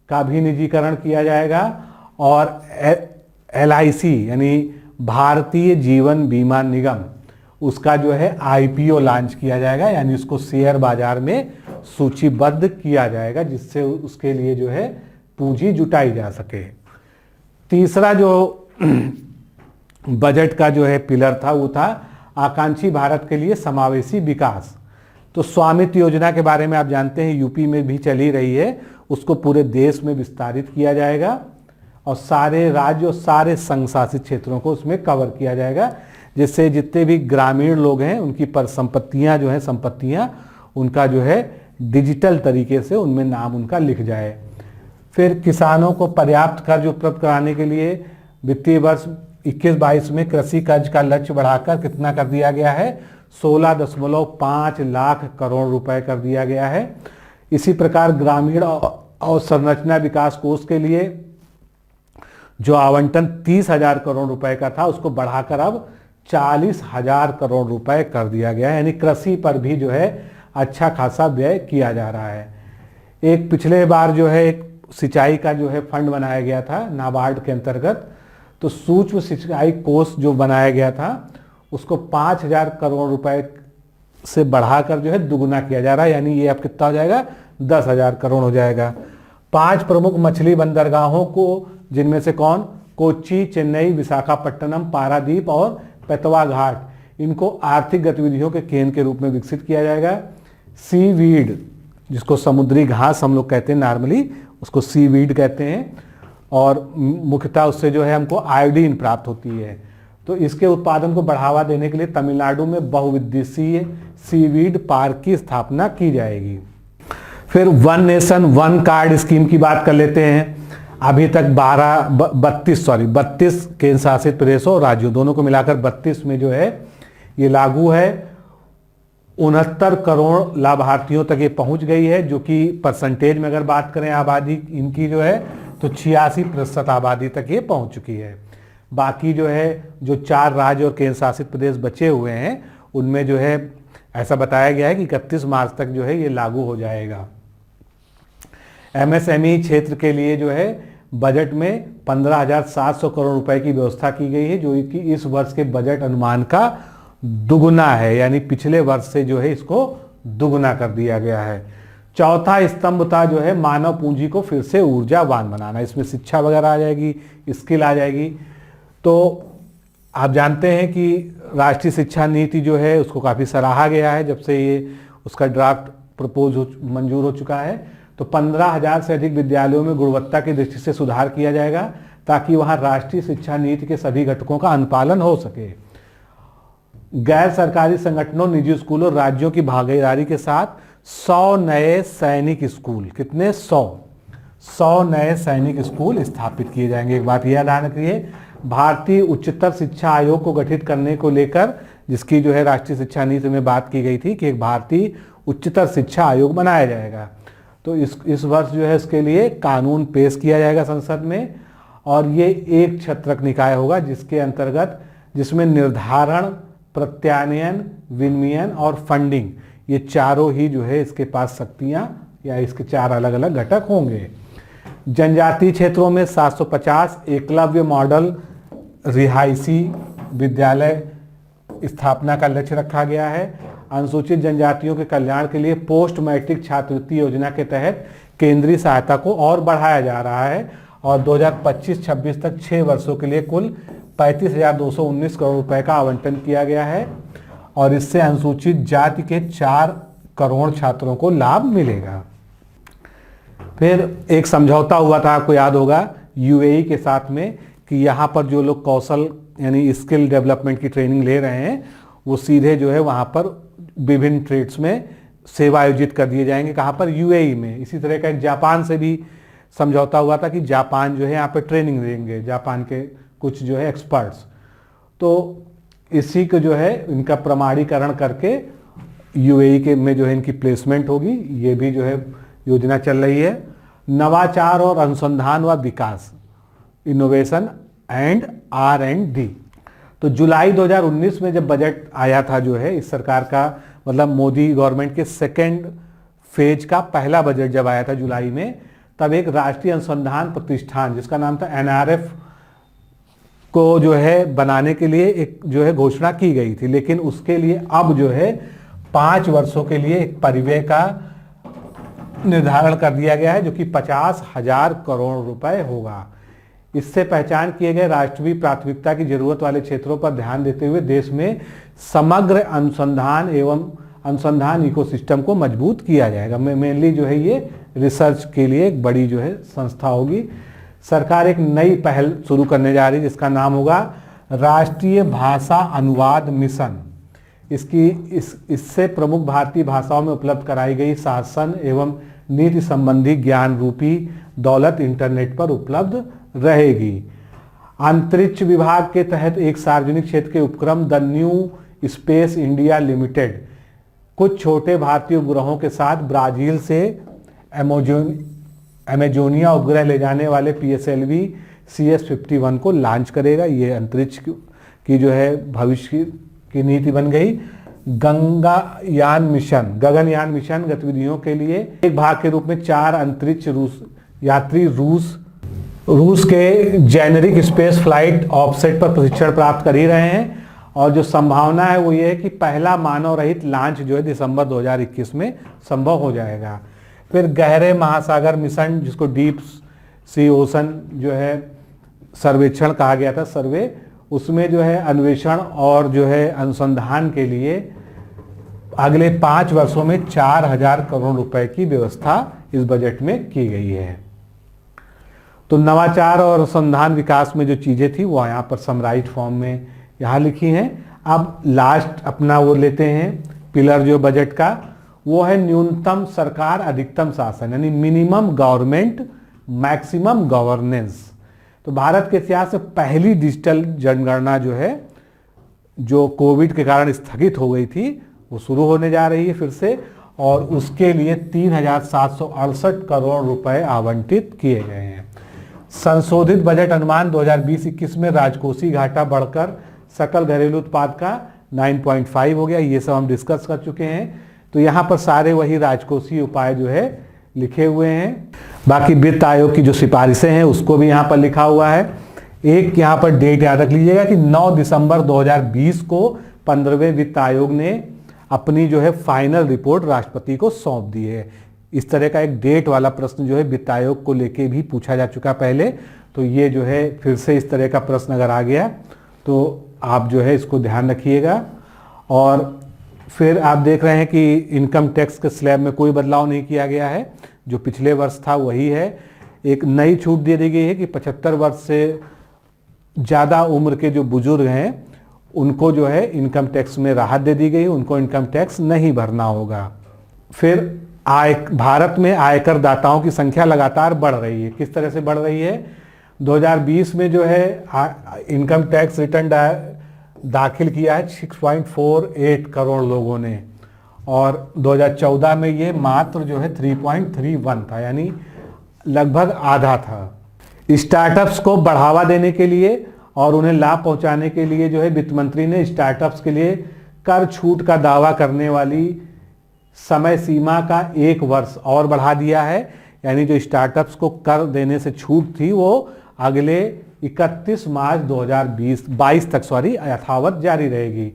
का भी निजीकरण किया जाएगा और एलआईसी यानी भारतीय जीवन बीमा निगम, उसका जो है आईपीओ लॉन्च किया जाएगा, यानी उसको शेयर बाजार में सूचीबद्ध किया जाएगा जिससे उसके लिए जो है पूंजी जुटाई जा सके। तीसरा जो बजट का जो है पिलर था वो था आकांक्षी भारत के लिए समावेशी विकास। तो स्वामित्व योजना के बारे में आप जानते हैं, यूपी में भी चली रही है, उसको पूरे देश में विस्तारित किया जाएगा और सारे राज्य और सारे संघ शासित क्षेत्रों को उसमें कवर किया जाएगा, जिससे जितने भी ग्रामीण लोग हैं उनकी परिसंपत्तियां जो हैं संपत्तियां उनका जो है डिजिटल तरीके से उनमें नाम उनका लिख जाए। फिर किसानों को पर्याप्त कर्ज उपलब्ध कराने के लिए वित्तीय वर्ष 21-22 में कृषि कर्ज का लक्ष्य बढ़ाकर कितना कर दिया गया है, 16.5 लाख करोड़ रुपए कर दिया गया है। इसी प्रकार ग्रामीण और संरचना विकास कोष के लिए जो आवंटन 30,000 करोड़ रुपए का था उसको बढ़ाकर अब 40,000 करोड़ रुपए कर दिया गया है, यानी कृषि पर भी जो है अच्छा खासा व्यय किया जा रहा है। एक पिछले बार जो है एक सिंचाई का जो है फंड बनाया गया था नाबार्ड के अंतर्गत, तो सूक्ष्म सिंचाई कोष जो बनाया गया था उसको 5,000 करोड़ रुपए से बढ़ाकर जो है दुगुना किया जा रहा है, यानी ये अब कितना हो जाएगा, 10,000 करोड़ हो जाएगा। 5 प्रमुख मछली बंदरगाहों को, जिनमें से कौन, कोच्चि, चेन्नई, विशाखापट्टनम, पारादीप और पेतवा घाट, इनको आर्थिक गतिविधियों के केंद्र के रूप में विकसित किया जाएगा। सीवीड, जिसको समुद्री घास हम लोग कहते हैं नॉर्मली, उसको सीवीड कहते हैं और मुख्यतः उससे जो है हमको आयोडीन प्राप्त होती है। तो इसके उत्पादन को बढ़ावा देने के लिए तमिलनाडु में बहुउद्देशीय सीवीड पार्क की स्थापना की जाएगी। फिर one nation one card scheme की बात कर लेते हैं। अभी तक 32 केंद्र शासित प्रदेशों और राज्यों दोनों को मिलाकर 32 में जो है ये लागू है। 69 करोड़ लाभार्थियों तक ये पहुंच गई है, जो कि परसेंटेज में अगर बात करें आबादी इनकी जो है तो 86% आबादी तक ये पहुंच चुकी है। बाकी जो है जो 4 राज्य और केंद्र शासित प्रदेश बचे हुए हैं उनमें जो है ऐसा बताया गया है कि 31 मार्च तक जो है ये लागू हो जाएगा। एमएसएमई क्षेत्र के लिए जो है बजट में 15,700 करोड़ रुपए की व्यवस्था की गई है, जो कि इस वर्ष के बजट अनुमान का दुगुना है, यानी पिछले वर्ष से जो है इसको दुगुना कर दिया गया है। चौथा स्तंभ था जो है मानव पूंजी को फिर से ऊर्जावान बनाना। इसमें शिक्षा वगैरह आ जाएगी, स्किल आ जाएगी। तो आप जानते हैं कि राष्ट्रीय शिक्षा नीति जो है उसको काफ़ी सराहा गया है जब से ये उसका ड्राफ्ट मंजूर हो चुका है। तो 15,000 से अधिक विद्यालयों में गुणवत्ता की दृष्टि से सुधार किया जाएगा ताकि वहाँ राष्ट्रीय शिक्षा नीति के सभी घटकों का अनुपालन हो सके। गैर सरकारी संगठनों, निजी स्कूलों, राज्यों की भागीदारी के साथ 100 नए सैनिक स्कूल, कितने 100 नए सैनिक स्कूल स्थापित किए जाएंगे। एक बात यह ध्यान रखिए, भारतीय उच्चतर शिक्षा आयोग को गठित करने को लेकर जिसकी जो है राष्ट्रीय शिक्षा नीति में बात की गई थी कि एक भारतीय उच्चतर शिक्षा आयोग बनाया जाएगा। तो इस वर्ष जो है इसके लिए कानून पेश किया जाएगा संसद में, और ये एक छत्रक निकाय होगा जिसके अंतर्गत जिसमें निर्धारण, प्रत्यानयन, विनिमयन और फंडिंग, ये चारों ही जो है इसके पास शक्तियां या इसके 4 अलग अलग घटक होंगे। जनजातीय क्षेत्रों में 750 एकलव्य मॉडल रिहायशी विद्यालय स्थापना का लक्ष्य रखा गया है। अनुसूचित जनजातियों के कल्याण के लिए पोस्ट मैट्रिक छात्रवृत्ति योजना के तहत केंद्रीय सहायता को और बढ़ाया जा रहा है और 2025-26 तक 6 वर्षों के लिए कुल 35,219 करोड़ रुपए का आवंटन किया गया है और इससे अनुसूचित जाति के 4 करोड़ छात्रों को लाभ मिलेगा। फिर एक समझौता हुआ था, आपको याद होगा, यूएई के साथ में कि यहाँ पर जो लोग कौशल यानी स्किल डेवलपमेंट की ट्रेनिंग ले रहे हैं वो सीधे जो है वहाँ पर विभिन्न ट्रेड्स में सेवा आयोजित कर दिए जाएंगे। कहाँ पर? यूएई में। इसी तरह का एक जापान से भी समझौता हुआ था कि जापान जो है यहाँ पर ट्रेनिंग देंगे, जापान के कुछ जो है एक्सपर्ट्स। तो इसी को जो है इनका प्रमाणीकरण करके यूएई के में जो है इनकी प्लेसमेंट होगी, ये भी जो है योजना चल रही है। नवाचार और अनुसंधान व विकास, इनोवेशन एंड R&D। तो जुलाई 2019 में जब बजट आया था जो है इस सरकार का, मतलब मोदी गवर्नमेंट के सेकेंड फेज का पहला बजट जब आया था जुलाई में, तब एक राष्ट्रीय अनुसंधान प्रतिष्ठान जिसका नाम था NRF को जो है बनाने के लिए एक जो है घोषणा की गई थी। लेकिन उसके लिए अब जो है 5 वर्षों के लिए एक परिव्यय का निर्धारण कर दिया गया है जो कि 50,000 करोड़ रुपए होगा। इससे पहचान किए गए राष्ट्रीय प्राथमिकता की जरूरत वाले क्षेत्रों पर ध्यान देते हुए देश में समग्र अनुसंधान एवं अनुसंधान इकोसिस्टम को मजबूत किया जाएगा। मेनली जो है ये रिसर्च के लिए एक बड़ी जो है संस्था होगी। सरकार एक नई पहल शुरू करने जा रही है जिसका नाम होगा राष्ट्रीय भाषा अनुवाद मिशन। इससे प्रमुख भारतीय भाषाओं में उपलब्ध कराई गई शासन एवं नीति संबंधी ज्ञान रूपी दौलत इंटरनेट पर उपलब्ध रहेगी। अंतरिक्ष विभाग के तहत एक सार्वजनिक क्षेत्र के उपक्रम the new space India limited कुछ छोटे भारतीय उपग्रहों के साथ ब्राजील से अमेजोनिया उपग्रह ले जाने वाले PSLV CS-51 को लॉन्च करेगा। ये अंतरिक्ष की जो है भविष्य की नीति बन गई। गगनयान मिशन गतिविधियों के लिए एक भाग के रूप में 4 अंतरिक्ष यात्री रूस के जेनेरिक स्पेस फ्लाइट ऑफसेट पर प्रशिक्षण प्राप्त कर ही रहे हैं और जो संभावना है वो ये है कि पहला मानव रहित लॉन्च जो है दिसंबर 2021 में संभव हो जाएगा। फिर गहरे महासागर मिशन जिसको डीप सी ओशन जो है सर्वेक्षण कहा गया था, सर्वे, उसमें जो है अन्वेषण और जो है अनुसंधान के लिए अगले 5 वर्षों में 4,000 करोड़ रुपए की व्यवस्था इस बजट में की गई है। तो नवाचार और अनुसंधान विकास में जो चीजें थी वो यहाँ पर समराइज फॉर्म में यहाँ लिखी हैं। अब लास्ट अपना वो लेते हैं पिलर जो बजट का, वो है न्यूनतम सरकार अधिकतम शासन, यानी मिनिमम गवर्नमेंट मैक्सिमम गवर्नेंस। तो भारत के इतिहास में पहली डिजिटल जनगणना जो है जो कोविड के कारण स्थगित हो गई थी वो शुरू होने जा रही है फिर से, और उसके लिए 3,768 करोड़ रुपए आवंटित किए गए हैं। संशोधित बजट अनुमान 2020-21 में राजकोषीय घाटा बढ़कर सकल घरेलू उत्पाद का 9.5 हो गया। ये सब हम डिस्कस कर चुके हैं। तो यहाँ पर सारे वही राजकोषीय उपाय जो है लिखे हुए हैं। बाकी वित्त आयोग की जो सिफारिशें हैं उसको भी यहाँ पर लिखा हुआ है। एक यहाँ पर डेट याद रख लीजिएगा कि 9 दिसंबर 2020 को 15वें वित्त आयोग ने अपनी जो है फाइनल रिपोर्ट राष्ट्रपति को सौंप दी है। इस तरह का एक डेट वाला प्रश्न जो है वित्त आयोग को लेके भी पूछा जा चुका पहले, तो ये जो है फिर से इस तरह का प्रश्न अगर आ गया तो आप जो है इसको ध्यान रखिएगा। और फिर आप देख रहे हैं कि इनकम टैक्स के स्लैब में कोई बदलाव नहीं किया गया है, जो पिछले वर्ष था वही है। एक नई छूट दे दी गई है कि 75 वर्ष से ज़्यादा उम्र के जो बुजुर्ग हैं उनको जो है इनकम टैक्स में राहत दे दी गई, उनको इनकम टैक्स नहीं भरना होगा। फिर भारत में आयकर दाताओं की संख्या लगातार बढ़ रही है। किस तरह से बढ़ रही है? 2020 में जो है इनकम टैक्स रिटर्न दाखिल किया है 6.48 करोड़ लोगों ने, और 2014 में ये मात्र जो है 3.31 था, यानी लगभग आधा था। स्टार्टअप्स को बढ़ावा देने के लिए और उन्हें लाभ पहुंचाने के लिए जो है वित्त मंत्री ने स्टार्टअप्स के लिए कर छूट का दावा करने वाली समय सीमा का 1 वर्ष और बढ़ा दिया है। यानी जो स्टार्टअप्स को कर देने से छूट थी वो अगले 31 मार्च 2022 तक यथावत जारी रहेगी।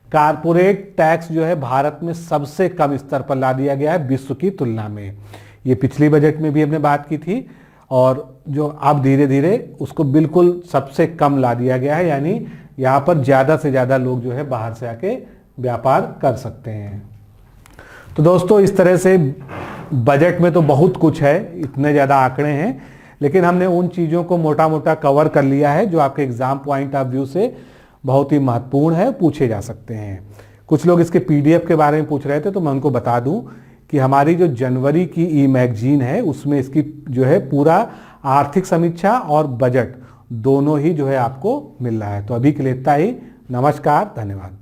कारपोरेट टैक्स जो है भारत में सबसे कम स्तर पर ला दिया गया है विश्व की तुलना में। ये पिछली बजट में भी हमने बात की थी, और जो अब धीरे धीरे उसको बिल्कुल सबसे कम ला दिया गया है, यानी यहाँ पर ज़्यादा से ज़्यादा लोग जो है बाहर से आके व्यापार कर सकते हैं। तो दोस्तों इस तरह से बजट में तो बहुत कुछ है, इतने ज़्यादा आंकड़े हैं, लेकिन हमने उन चीज़ों को मोटा मोटा कवर कर लिया है जो आपके एग्जाम पॉइंट ऑफ व्यू से बहुत ही महत्वपूर्ण है, पूछे जा सकते हैं। कुछ लोग इसके PDF के बारे में पूछ रहे थे, तो मैं उनको बता दूं कि हमारी जो जनवरी की ई-मैगजीन है उसमें इसकी जो है पूरा आर्थिक समीक्षा और बजट दोनों ही जो है आपको मिल रहा है। तो अभी के लिए इतना ही। नमस्कार, धन्यवाद।